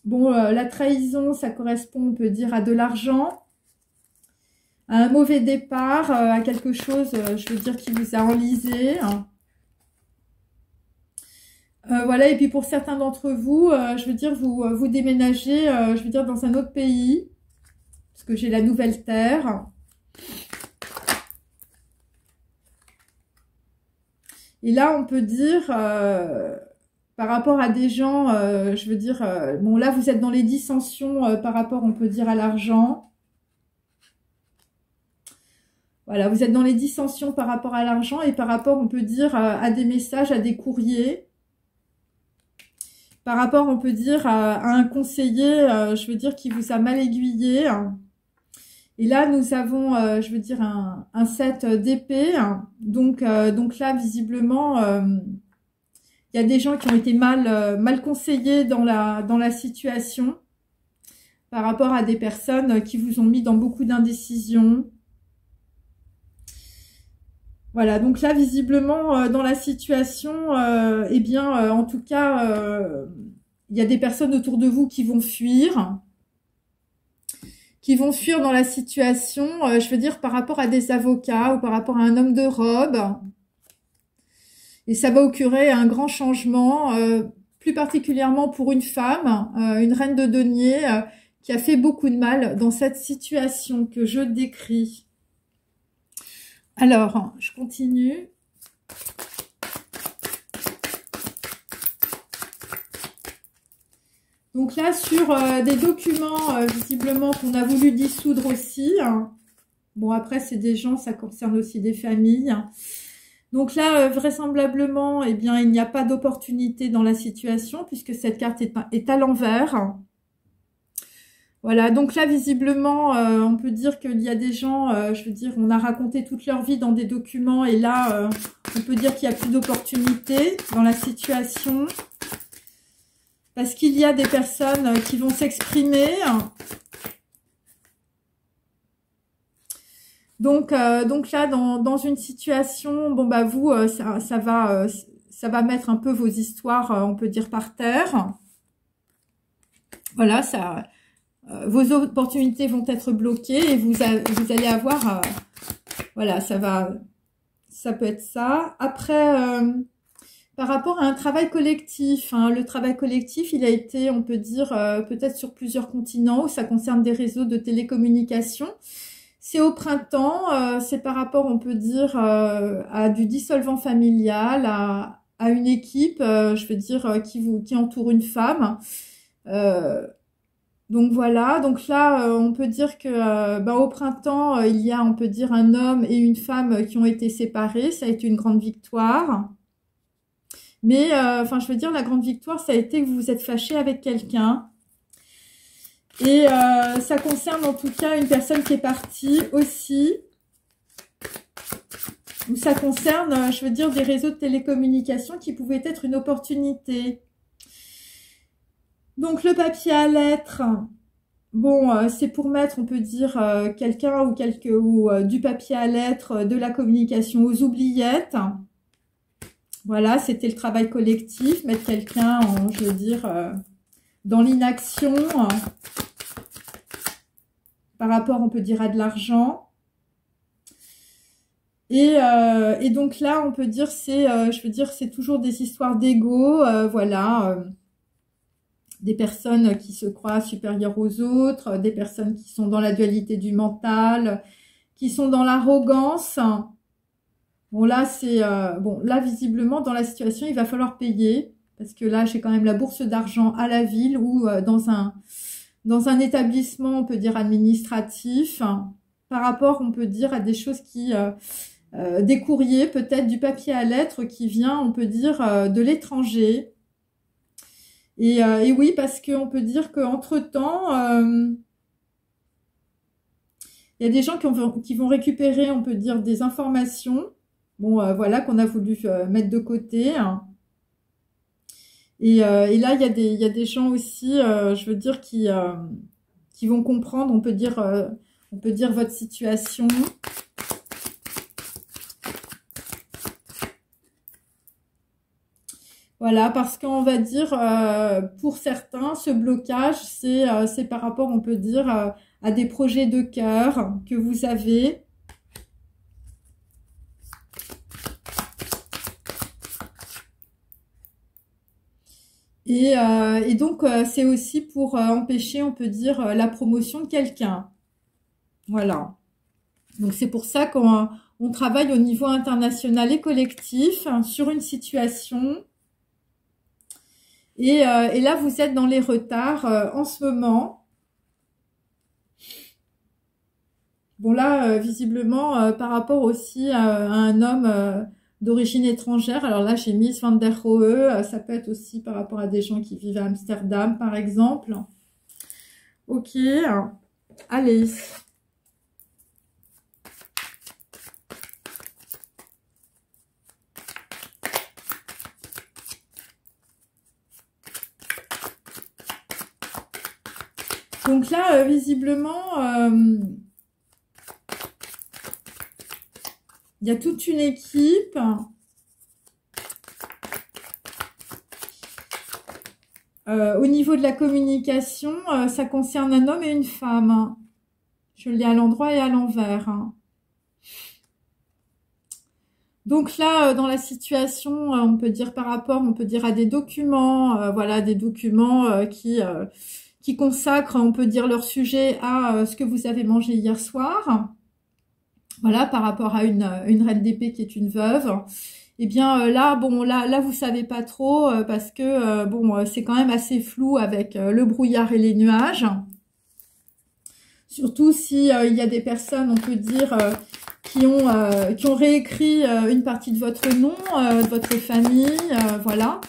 la trahison, ça correspond, on peut dire, à de l'argent, à un mauvais départ, à quelque chose, je veux dire, qui vous a enlisé. Voilà, et puis pour certains d'entre vous, je veux dire, vous déménagez, je veux dire, dans un autre pays, parce que j'ai la nouvelle terre. Et là, on peut dire, par rapport à des gens, je veux dire, bon là, vous êtes dans les dissensions par rapport, on peut dire, à l'argent. Voilà, vous êtes dans les dissensions par rapport à l'argent et par rapport, on peut dire, à des messages, à des courriers. Par rapport, on peut dire, à un conseiller, je veux dire, qui vous a mal aiguillé. Et là, nous avons, je veux dire, un 7 d'épée. Donc là, visiblement, il y a des gens qui ont été mal conseillés dans la situation par rapport à des personnes qui vous ont mis dans beaucoup d'indécisions. Voilà, donc là, visiblement, dans la situation, en tout cas, il y a des personnes autour de vous qui vont fuir dans la situation, je veux dire, par rapport à des avocats ou par rapport à un homme de robe. Et ça va occurer un grand changement, plus particulièrement pour une femme, une reine de denier, qui a fait beaucoup de mal dans cette situation que je décris. Alors, je continue. Donc là, sur des documents, visiblement, qu'on a voulu dissoudre aussi. Bon, après, c'est des gens, ça concerne aussi des familles. Donc là, vraisemblablement, eh bien, il n'y a pas d'opportunité dans la situation, puisque cette carte est à l'envers. Voilà, donc là, visiblement, on peut dire qu'il y a des gens, je veux dire, on a raconté toute leur vie dans des documents, et là, on peut dire qu'il n'y a plus d'opportunité dans la situation, parce qu'il y a des personnes qui vont s'exprimer. Donc là, dans une situation, bon bah vous, ça va mettre un peu vos histoires, on peut dire, par terre. voilà, ça, vos opportunités vont être bloquées et vous allez avoir, voilà, ça peut être ça. Après, par rapport à un travail collectif, hein, le travail collectif, il a été, on peut dire, peut-être sur plusieurs continents, où ça concerne des réseaux de télécommunications. C'est au printemps, c'est par rapport, on peut dire, à du dissolvant familial, à une équipe, je veux dire, qui entoure une femme. Donc voilà, donc là, on peut dire que au printemps, il y a, on peut dire, un homme et une femme qui ont été séparés. Ça a été une grande victoire. Mais, enfin, je veux dire, la grande victoire, ça a été que vous vous êtes fâché avec quelqu'un. Et ça concerne en tout cas une personne qui est partie aussi. Ou ça concerne, je veux dire, des réseaux de télécommunications qui pouvaient être une opportunité. Donc, le papier à lettres, bon, c'est pour mettre, on peut dire, quelqu'un ou du papier à lettres, de la communication aux oubliettes. Voilà, c'était le travail collectif, mettre quelqu'un, je veux dire, dans l'inaction, par rapport, on peut dire, à de l'argent. Et donc là, on peut dire, je veux dire, c'est toujours des histoires d'ego, voilà, des personnes qui se croient supérieures aux autres, des personnes qui sont dans la dualité du mental, qui sont dans l'arrogance. Bon, là, là, visiblement, dans la situation, il va falloir payer, parce que là, j'ai quand même la bourse d'argent à la ville ou dans un établissement, on peut dire, administratif, hein, par rapport, on peut dire, à des choses qui... des courriers, peut-être du papier à lettres qui vient, on peut dire, de l'étranger. Et oui, parce qu'on peut dire qu'entre-temps, il y a des gens qui vont récupérer, on peut dire, des informations, bon, voilà, qu'on a voulu mettre de côté. Hein. Et là, il y a des gens aussi, je veux dire, qui vont comprendre, on peut dire votre situation. Voilà, parce qu'on va dire, pour certains, ce blocage, c'est par rapport, on peut dire, à des projets de cœur que vous avez. Et donc, c'est aussi pour empêcher, on peut dire, la promotion de quelqu'un. Voilà. Donc, c'est pour ça qu'on travaille au niveau international et collectif hein, sur une situation. Et là, vous êtes dans les retards en ce moment. Bon, là, visiblement, par rapport aussi à un homme d'origine étrangère. Alors là, j'ai mis Van der Rohe. Ça peut être aussi par rapport à des gens qui vivent à Amsterdam, par exemple. Ok. Allez. Donc là, visiblement, il y a toute une équipe. Au niveau de la communication, ça concerne un homme et une femme. Je le lis à l'endroit et à l'envers. Donc là, dans la situation, on peut dire par rapport, on peut dire à des documents, voilà, des documents qui consacrent, on peut dire leur sujet à ce que vous avez mangé hier soir. Voilà, par rapport à une reine d'épée qui est une veuve. Eh bien là, bon, là vous savez pas trop parce que bon, c'est quand même assez flou avec le brouillard et les nuages. Surtout si il y a des personnes, on peut dire, qui ont réécrit une partie de votre nom, de votre famille, voilà.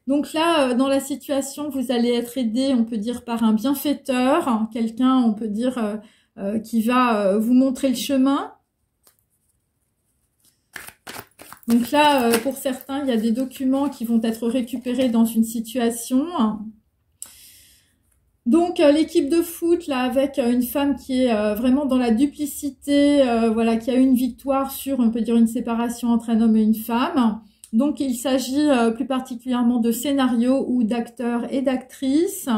Donc là, dans la situation, vous allez être aidé, on peut dire, par un bienfaiteur, hein, quelqu'un, on peut dire, qui va vous montrer le chemin. Donc là, pour certains, il y a des documents qui vont être récupérés dans une situation. Donc l'équipe de foot, là, avec une femme qui est vraiment dans la duplicité, voilà, qui a eu une victoire sur, on peut dire, une séparation entre un homme et une femme. Donc, il s'agit plus particulièrement de scénarios ou d'acteurs et d'actrices.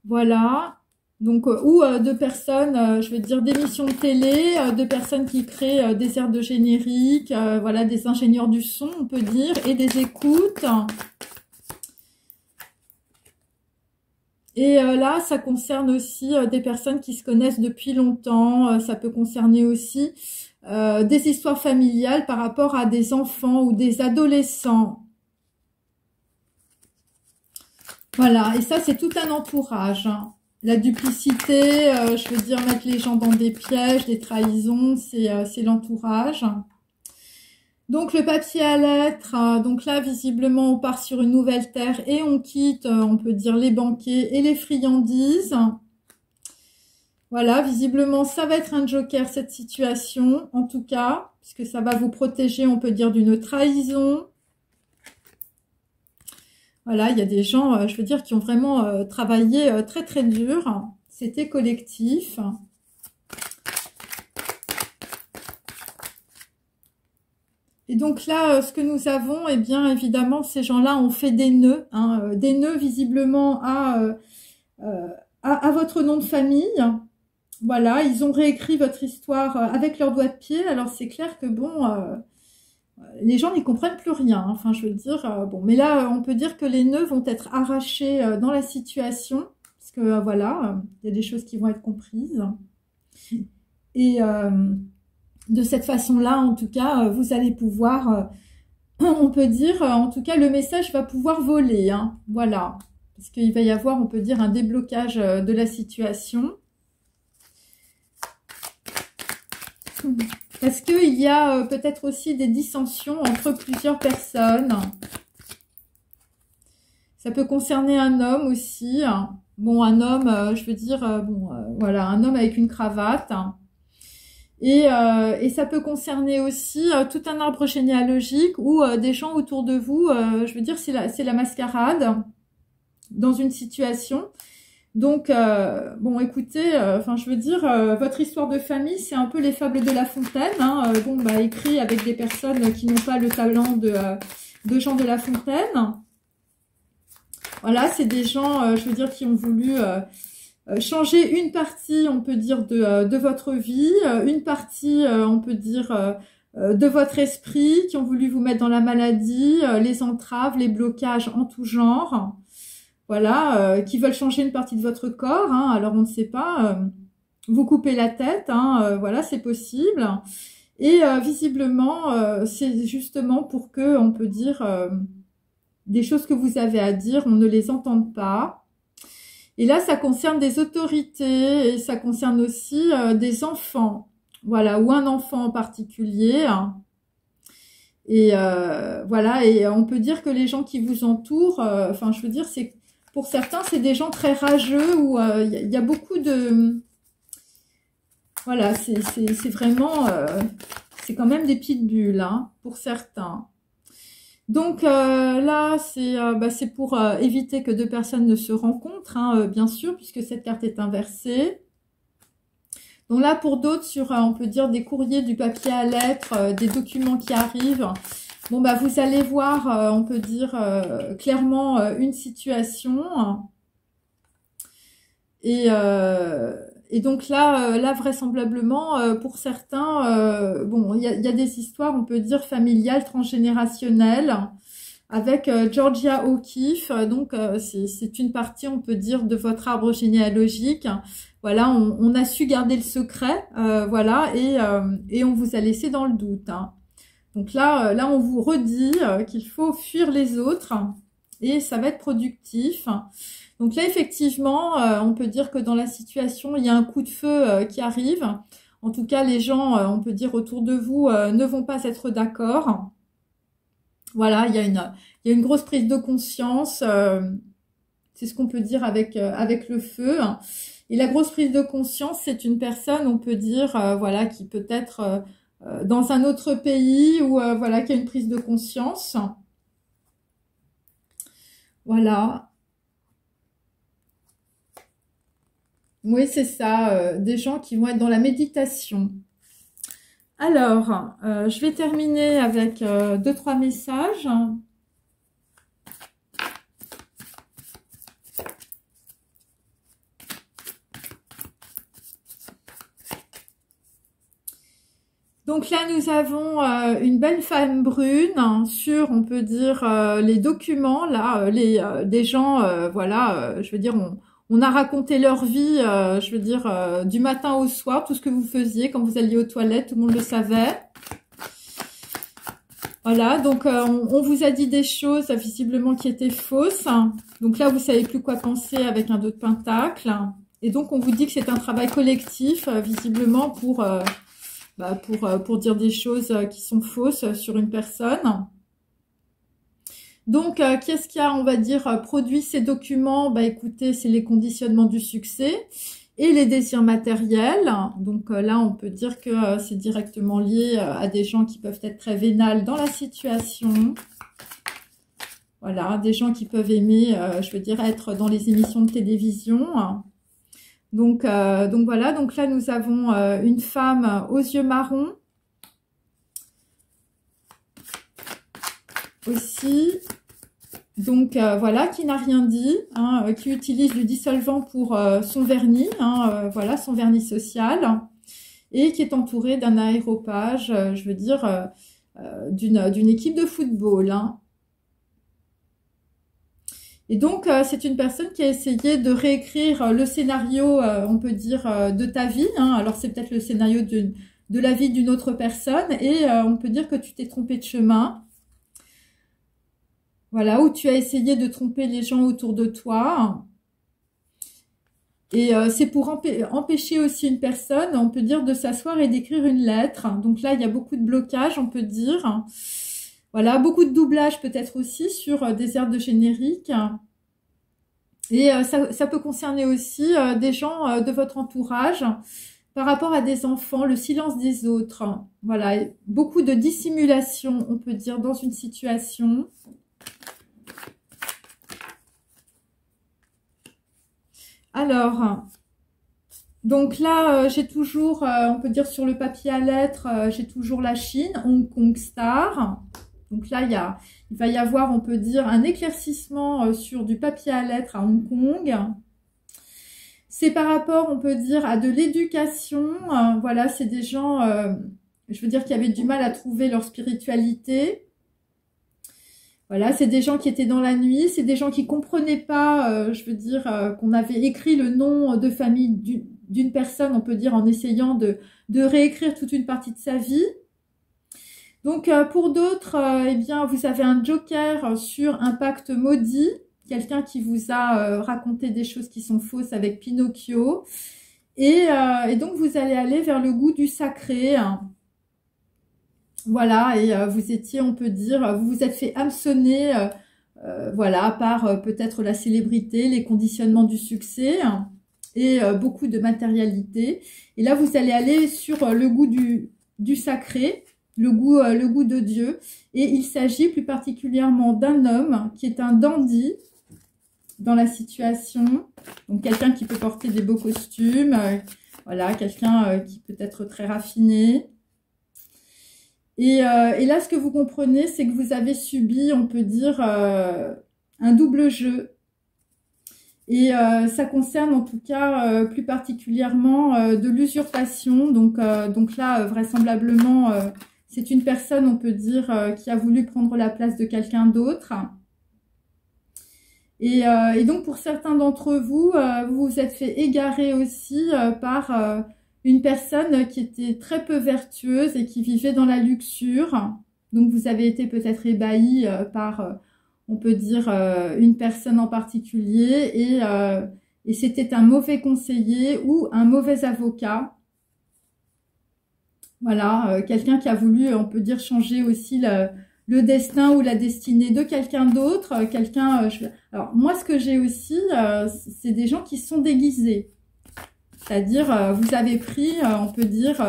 Voilà. Donc, ou de personnes, je veux dire, d'émissions de télé, de personnes qui créent des airs de générique, voilà, des ingénieurs du son, on peut dire, et des écoutes. Et là, ça concerne aussi des personnes qui se connaissent depuis longtemps. Ça peut concerner aussi des histoires familiales par rapport à des enfants ou des adolescents. Voilà, et ça, c'est tout un entourage, hein. La duplicité, je veux dire, mettre les gens dans des pièges, des trahisons, c'est l'entourage. Donc, le papier à lettres, donc là, visiblement, on part sur une nouvelle terre et on quitte, on peut dire, les banquiers et les friandises. Voilà, visiblement, ça va être un joker, cette situation, en tout cas, puisque ça va vous protéger, on peut dire, d'une trahison. Voilà, il y a des gens, je veux dire, qui ont vraiment travaillé très très dur. C'était collectif. Et donc là, ce que nous avons, eh bien, évidemment, ces gens-là ont fait des nœuds, hein, des nœuds visiblement à votre nom de famille. Voilà, ils ont réécrit votre histoire avec leurs doigts de pied. Alors, c'est clair que, bon, les gens n'y comprennent plus rien. Enfin, je veux dire, bon, mais là, on peut dire que les nœuds vont être arrachés dans la situation. Parce que, voilà, il y a des choses qui vont être comprises. Et de cette façon-là, en tout cas, vous allez pouvoir, on peut dire, en tout cas, le message va pouvoir voler, hein, voilà. Parce qu'il va y avoir, on peut dire, un déblocage de la situation. Parce qu'il y a peut-être aussi des dissensions entre plusieurs personnes. Ça peut concerner un homme aussi. Bon, un homme, je veux dire, bon, voilà, un homme avec une cravate. Et ça peut concerner aussi tout un arbre généalogique ou des gens autour de vous. Je veux dire, c'est la mascarade dans une situation. Donc, bon, écoutez, enfin, je veux dire, votre histoire de famille, c'est un peu les fables de La Fontaine, hein, bon, bah, écrit avec des personnes qui n'ont pas le talent de Jean de La Fontaine. Voilà, c'est des gens, je veux dire, qui ont voulu changer une partie, on peut dire, de votre vie, une partie, on peut dire, de votre esprit, qui ont voulu vous mettre dans la maladie, les entraves, les blocages en tout genre. Voilà, qui veulent changer une partie de votre corps, hein, alors on ne sait pas, vous coupez la tête, hein, voilà, c'est possible. Et visiblement, c'est justement pour que, on peut dire, des choses que vous avez à dire, on ne les entende pas. Et là, ça concerne des autorités et ça concerne aussi des enfants, voilà, ou un enfant en particulier. Et voilà, et on peut dire que les gens qui vous entourent, enfin, je veux dire, c'est pour certains, c'est des gens très rageux où il y a beaucoup de... Voilà, c'est vraiment... c'est quand même des pitbulls, hein, pour certains. Donc là, c'est pour éviter que deux personnes ne se rencontrent, hein, bien sûr, puisque cette carte est inversée. Donc là, pour d'autres, sur, on peut dire, des courriers, du papier à lettres, des documents qui arrivent... Bon, bah, vous allez voir, on peut dire clairement une situation. Et donc là vraisemblablement, pour certains, bon, il y a des histoires, on peut dire, familiales, transgénérationnelles, avec Georgia O'Keeffe. Donc, c'est une partie, on peut dire, de votre arbre généalogique. Voilà, on a su garder le secret, voilà, et on vous a laissé dans le doute, hein. Donc là, on vous redit qu'il faut fuir les autres et ça va être productif. Donc là, effectivement, on peut dire que dans la situation, il y a un coup de feu qui arrive. En tout cas, les gens, on peut dire autour de vous, ne vont pas être d'accord. Voilà, il y a une grosse prise de conscience. C'est ce qu'on peut dire avec le feu. Et la grosse prise de conscience, c'est une personne, on peut dire, voilà, qui peut être... dans un autre pays ou voilà, qui a une prise de conscience. Voilà. Oui, c'est ça, des gens qui vont être dans la méditation. Alors, je vais terminer avec 2-3 messages. Donc là, nous avons une belle femme brune sur, on peut dire, les documents, là, des gens, voilà, je veux dire, on a raconté leur vie, je veux dire, du matin au soir, tout ce que vous faisiez quand vous alliez aux toilettes, tout le monde le savait. Voilà, donc on vous a dit des choses visiblement qui étaient fausses. Donc là, vous savez plus quoi penser avec un 2 de pentacle. Et donc, on vous dit que c'est un travail collectif, visiblement, pour dire des choses qui sont fausses sur une personne. Donc, qu'est-ce qui a, on va dire, produit ces documents? Bah, écoutez, c'est les conditionnements du succès et les désirs matériels. Donc là, on peut dire que c'est directement lié à des gens qui peuvent être très vénales dans la situation. Voilà, des gens qui peuvent aimer, je veux dire, être dans les émissions de télévision. Donc voilà, donc là, nous avons une femme aux yeux marrons. Aussi, donc voilà, qui n'a rien dit, hein, qui utilise du dissolvant pour son vernis, hein, voilà, son vernis social, et qui est entouré d'un aéropage, je veux dire, d'une équipe de football. Hein. Et donc, c'est une personne qui a essayé de réécrire le scénario, on peut dire, de ta vie. Hein. Alors, c'est peut-être le scénario de la vie d'une autre personne, et on peut dire que tu t'es trompé de chemin. Voilà, où tu as essayé de tromper les gens autour de toi. Et c'est pour empêcher aussi une personne, on peut dire, de s'asseoir et d'écrire une lettre. Donc là, il y a beaucoup de blocages, on peut dire. Voilà, beaucoup de doublage peut-être aussi sur des airs de générique. Et ça peut concerner aussi des gens de votre entourage par rapport à des enfants, le silence des autres. Voilà, beaucoup de dissimulation, on peut dire, dans une situation. Alors, donc là, j'ai toujours, on peut dire sur le papier à lettres, j'ai toujours la Chine, Hong Kong Star. Donc là, il va y avoir, on peut dire, un éclaircissement sur du papier à lettres à Hong Kong. C'est par rapport, on peut dire, à de l'éducation. Voilà, c'est des gens, je veux dire, qui avaient du mal à trouver leur spiritualité. Voilà, c'est des gens qui étaient dans la nuit, c'est des gens qui comprenaient pas, je veux dire, qu'on avait écrit le nom de famille d'une personne, on peut dire, en essayant de réécrire toute une partie de sa vie. Donc, pour d'autres, eh bien, vous avez un joker sur un pacte maudit, quelqu'un qui vous a raconté des choses qui sont fausses avec Pinocchio. Et donc, vous allez aller vers le goût du sacré, hein. Voilà, et vous étiez, on peut dire, vous vous êtes fait hameçonner, voilà, par peut-être la célébrité, les conditionnements du succès, hein, et beaucoup de matérialité. Et là, vous allez aller sur le goût du sacré, le goût de Dieu. Et il s'agit plus particulièrement d'un homme qui est un dandy dans la situation. Donc, quelqu'un qui peut porter des beaux costumes, voilà, quelqu'un qui peut être très raffiné. Et là, ce que vous comprenez, c'est que vous avez subi, on peut dire, un double jeu. Et ça concerne en tout cas plus particulièrement de l'usurpation. Donc là, vraisemblablement, c'est une personne, on peut dire, qui a voulu prendre la place de quelqu'un d'autre. Et donc, pour certains d'entre vous, vous vous êtes fait égarer aussi par une personne qui était très peu vertueuse et qui vivait dans la luxure. Donc, vous avez été peut-être ébahi par, on peut dire, une personne en particulier. Et c'était un mauvais conseiller ou un mauvais avocat. Voilà, quelqu'un qui a voulu, on peut dire, changer aussi le destin ou la destinée de quelqu'un d'autre. Alors, moi, ce que j'ai aussi, c'est des gens qui sont déguisés. C'est-à-dire, vous avez pris, on peut dire,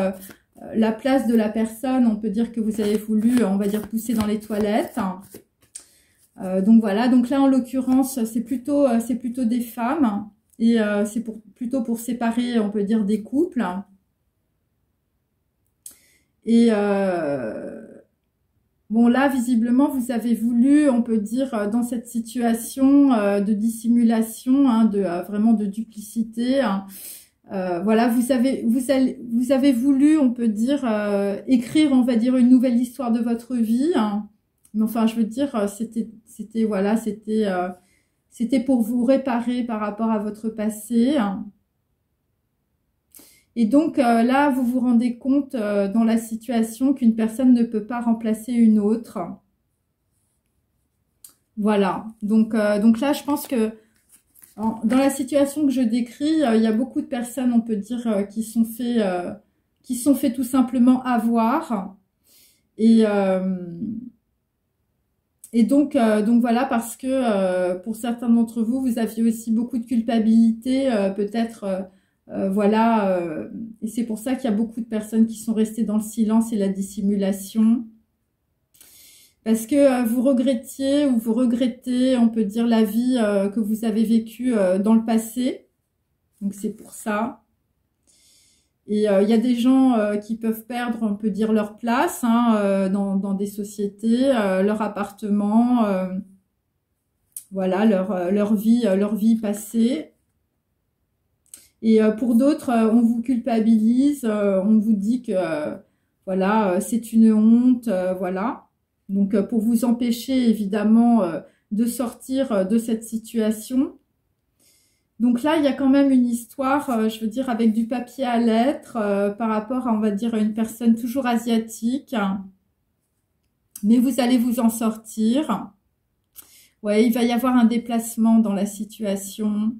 la place de la personne, on peut dire que vous avez voulu, on va dire, pousser dans les toilettes. Donc voilà, donc là, en l'occurrence, c'est plutôt des femmes. Et c'est plutôt pour séparer, on peut dire, des couples. Et bon, là, visiblement, vous avez voulu, on peut dire, dans cette situation de dissimulation, hein, vraiment de duplicité, hein, voilà, vous avez voulu, on peut dire, écrire, on va dire, une nouvelle histoire de votre vie, hein. Mais enfin, je veux dire, voilà, c'était pour vous réparer par rapport à votre passé, hein. Et donc là, vous vous rendez compte dans la situation qu'une personne ne peut pas remplacer une autre. Voilà. Donc là, je pense que dans la situation que je décris, il y a beaucoup de personnes, on peut dire, qui sont fait tout simplement avoir. Et donc voilà, parce que pour certains d'entre vous, vous aviez aussi beaucoup de culpabilité, peut-être... voilà, et c'est pour ça qu'il y a beaucoup de personnes qui sont restées dans le silence et la dissimulation. Parce que vous regrettiez ou vous regrettez, on peut dire, la vie que vous avez vécue dans le passé. Donc c'est pour ça. Et il y a des gens qui peuvent perdre, on peut dire, leur place hein, dans des sociétés, leur appartement, voilà, leur vie passée. Et pour d'autres, on vous culpabilise, on vous dit que voilà, c'est une honte, voilà. Donc pour vous empêcher évidemment de sortir de cette situation. Donc là, il y a quand même une histoire, je veux dire, avec du papier à lettres par rapport à, on va dire, à une personne toujours asiatique. Mais vous allez vous en sortir. Ouais, il va y avoir un déplacement dans la situation.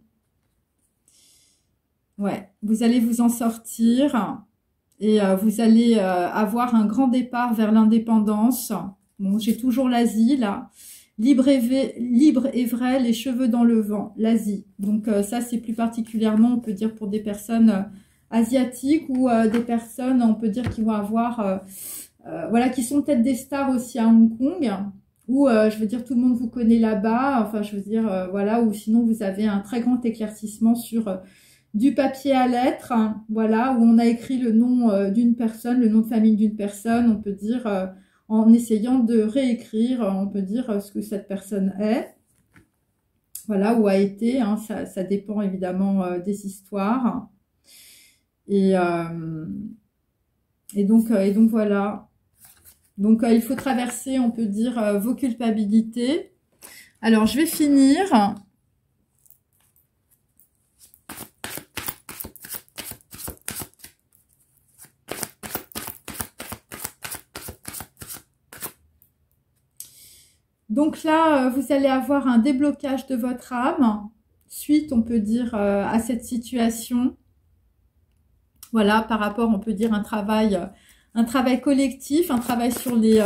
Ouais, vous allez vous en sortir et vous allez avoir un grand départ vers l'indépendance. Bon, j'ai toujours l'Asie là. Libre et vrai, les cheveux dans le vent, l'Asie. Donc ça, c'est plus particulièrement, on peut dire, pour des personnes asiatiques ou des personnes, on peut dire, qui vont avoir, voilà, qui sont peut-être des stars aussi à Hong Kong. Ou, je veux dire, tout le monde vous connaît là-bas. Enfin, je veux dire, voilà, ou sinon, vous avez un très grand éclaircissement sur... du papier à lettres, hein, voilà, où on a écrit le nom d'une personne, le nom de famille d'une personne, on peut dire, en essayant de réécrire, on peut dire ce que cette personne est, voilà, ou a été, hein, ça dépend évidemment des histoires, et donc voilà, donc il faut traverser, on peut dire, vos culpabilités. Alors, je vais finir... Donc là, vous allez avoir un déblocage de votre âme, suite, on peut dire, à cette situation. Voilà, par rapport, on peut dire, un travail collectif, un travail sur les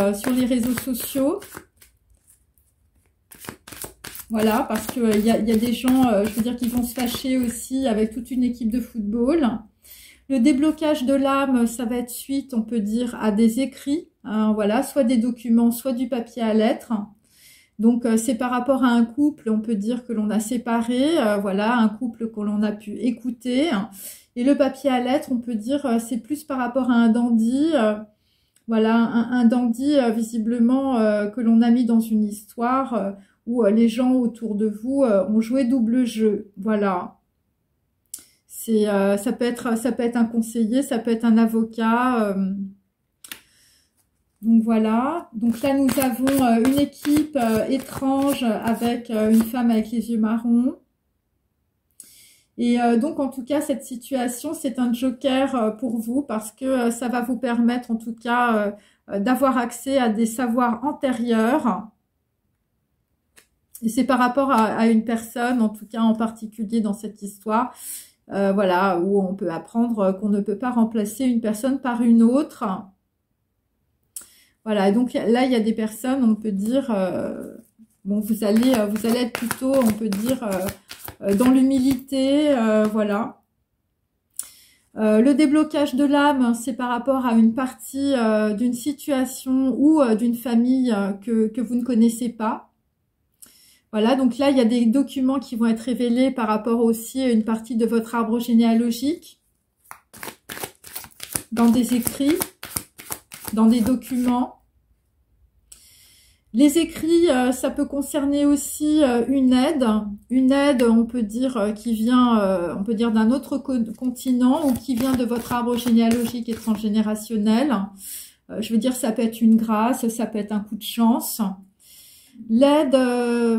réseaux sociaux. Voilà, parce qu'il y a des gens, je veux dire, qui vont se fâcher aussi avec toute une équipe de football. Le déblocage de l'âme, ça va être suite, on peut dire, à des écrits. Hein, voilà, soit des documents, soit du papier à lettres. Donc, c'est par rapport à un couple, on peut dire que l'on a séparé, voilà, un couple que l'on a pu écouter. Et le papier à lettres, on peut dire, c'est plus par rapport à un dandy, voilà, un dandy visiblement que l'on a mis dans une histoire où les gens autour de vous ont joué double jeu, voilà. Ça peut être un conseiller, ça peut être un avocat... Donc voilà, donc là nous avons une équipe étrange avec une femme avec les yeux marrons. Et donc en tout cas cette situation c'est un joker pour vous parce que ça va vous permettre en tout cas d'avoir accès à des savoirs antérieurs. Et c'est par rapport à une personne, en tout cas en particulier dans cette histoire, voilà, où on peut apprendre qu'on ne peut pas remplacer une personne par une autre. Voilà, donc là, il y a des personnes, on peut dire, bon, vous allez être plutôt, on peut dire, dans l'humilité, voilà. Le déblocage de l'âme, c'est par rapport à une partie d'une situation ou d'une famille que vous ne connaissez pas. Voilà, donc là, il y a des documents qui vont être révélés par rapport aussi à une partie de votre arbre généalogique, dans des écrits. dans des documents. Les écrits, ça peut concerner aussi une aide, on peut dire, qui vient, on peut dire d'un autre continent ou qui vient de votre arbre généalogique et transgénérationnel. Je veux dire, ça peut être une grâce, ça peut être un coup de chance. L'aide,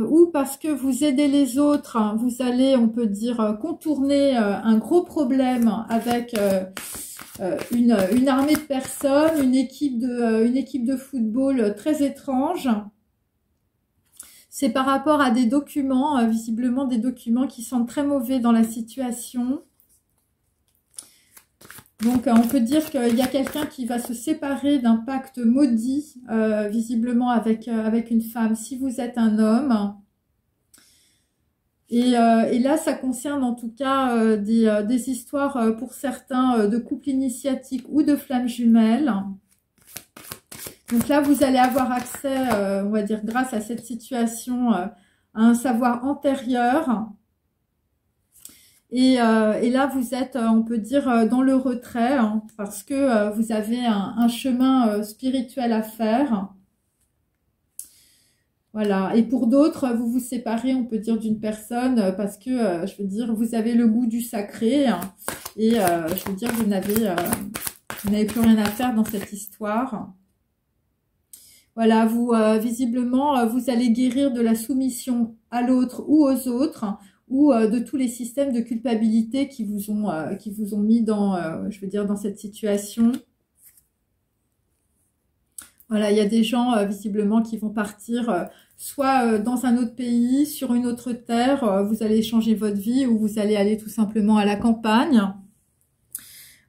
ou parce que vous aidez les autres, vous allez, on peut dire, contourner un gros problème avec une armée de personnes, une équipe de football très étrange. C'est par rapport à des documents, visiblement des documents qui sont très mauvais dans la situation. Donc on peut dire qu'il y a quelqu'un qui va se séparer d'un pacte maudit, visiblement avec une femme, si vous êtes un homme. Et là, ça concerne en tout cas des histoires pour certains de couples initiatiques ou de flammes jumelles. Donc là, vous allez avoir accès, on va dire, grâce à cette situation, à un savoir antérieur. Et là, vous êtes, on peut dire, dans le retrait, hein, parce que vous avez un chemin spirituel à faire. Voilà. Et pour d'autres, vous vous séparez, on peut dire, d'une personne parce que, je veux dire, vous avez le goût du sacré. Hein, et je veux dire, vous n'avez plus rien à faire dans cette histoire. Voilà, vous, visiblement, vous allez guérir de la soumission à l'autre ou aux autres, ou de tous les systèmes de culpabilité qui vous ont mis dans, je veux dire, dans cette situation. Voilà, il y a des gens, visiblement, qui vont partir soit dans un autre pays, sur une autre terre, vous allez changer votre vie, ou vous allez aller tout simplement à la campagne.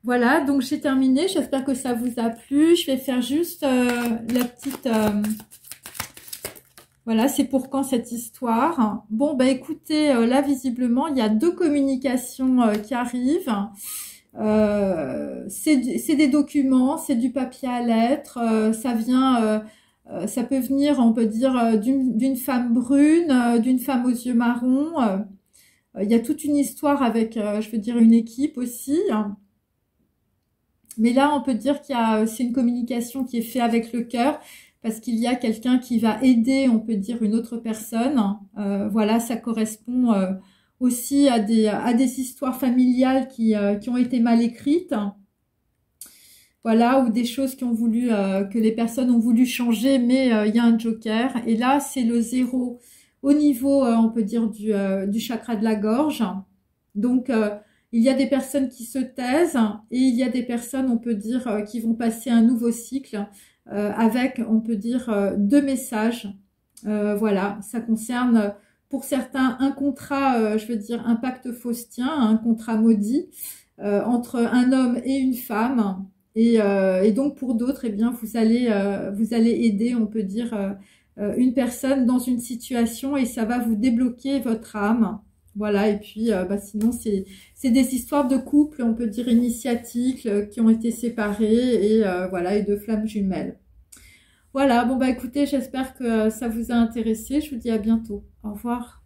Voilà, donc j'ai terminé. J'espère que ça vous a plu. Je vais faire juste la petite... Voilà, c'est pour quand cette histoire? Bon, bah écoutez, là, visiblement, il y a 2 communications qui arrivent. C'est des documents, c'est du papier à lettres. Ça vient... ça peut venir, on peut dire, d'une femme brune, d'une femme aux yeux marrons. Il y a toute une histoire avec, je veux dire, une équipe aussi. Mais là, on peut dire qu'il y a, c'est une communication qui est faite avec le cœur, parce qu'il y a quelqu'un qui va aider, on peut dire, une autre personne. Voilà, ça correspond aussi à des histoires familiales qui ont été mal écrites. Voilà, ou des choses qui ont voulu, que les personnes ont voulu changer, mais il y a un joker. Et là, c'est le 0 au niveau, on peut dire, du chakra de la gorge. Donc, il y a des personnes qui se taisent et il y a des personnes, on peut dire, qui vont passer un nouveau cycle avec, on peut dire, 2 messages. Voilà, ça concerne pour certains un contrat, je veux dire, un pacte faustien, un contrat maudit entre un homme et une femme. Et donc pour d'autres, eh bien, vous allez aider, on peut dire, une personne dans une situation et ça va vous débloquer votre âme. Voilà, et puis sinon, c'est des histoires de couples, on peut dire initiatiques, qui ont été séparés et voilà, et de flammes jumelles. Voilà, bon bah écoutez, j'espère que ça vous a intéressé. Je vous dis à bientôt. Au revoir.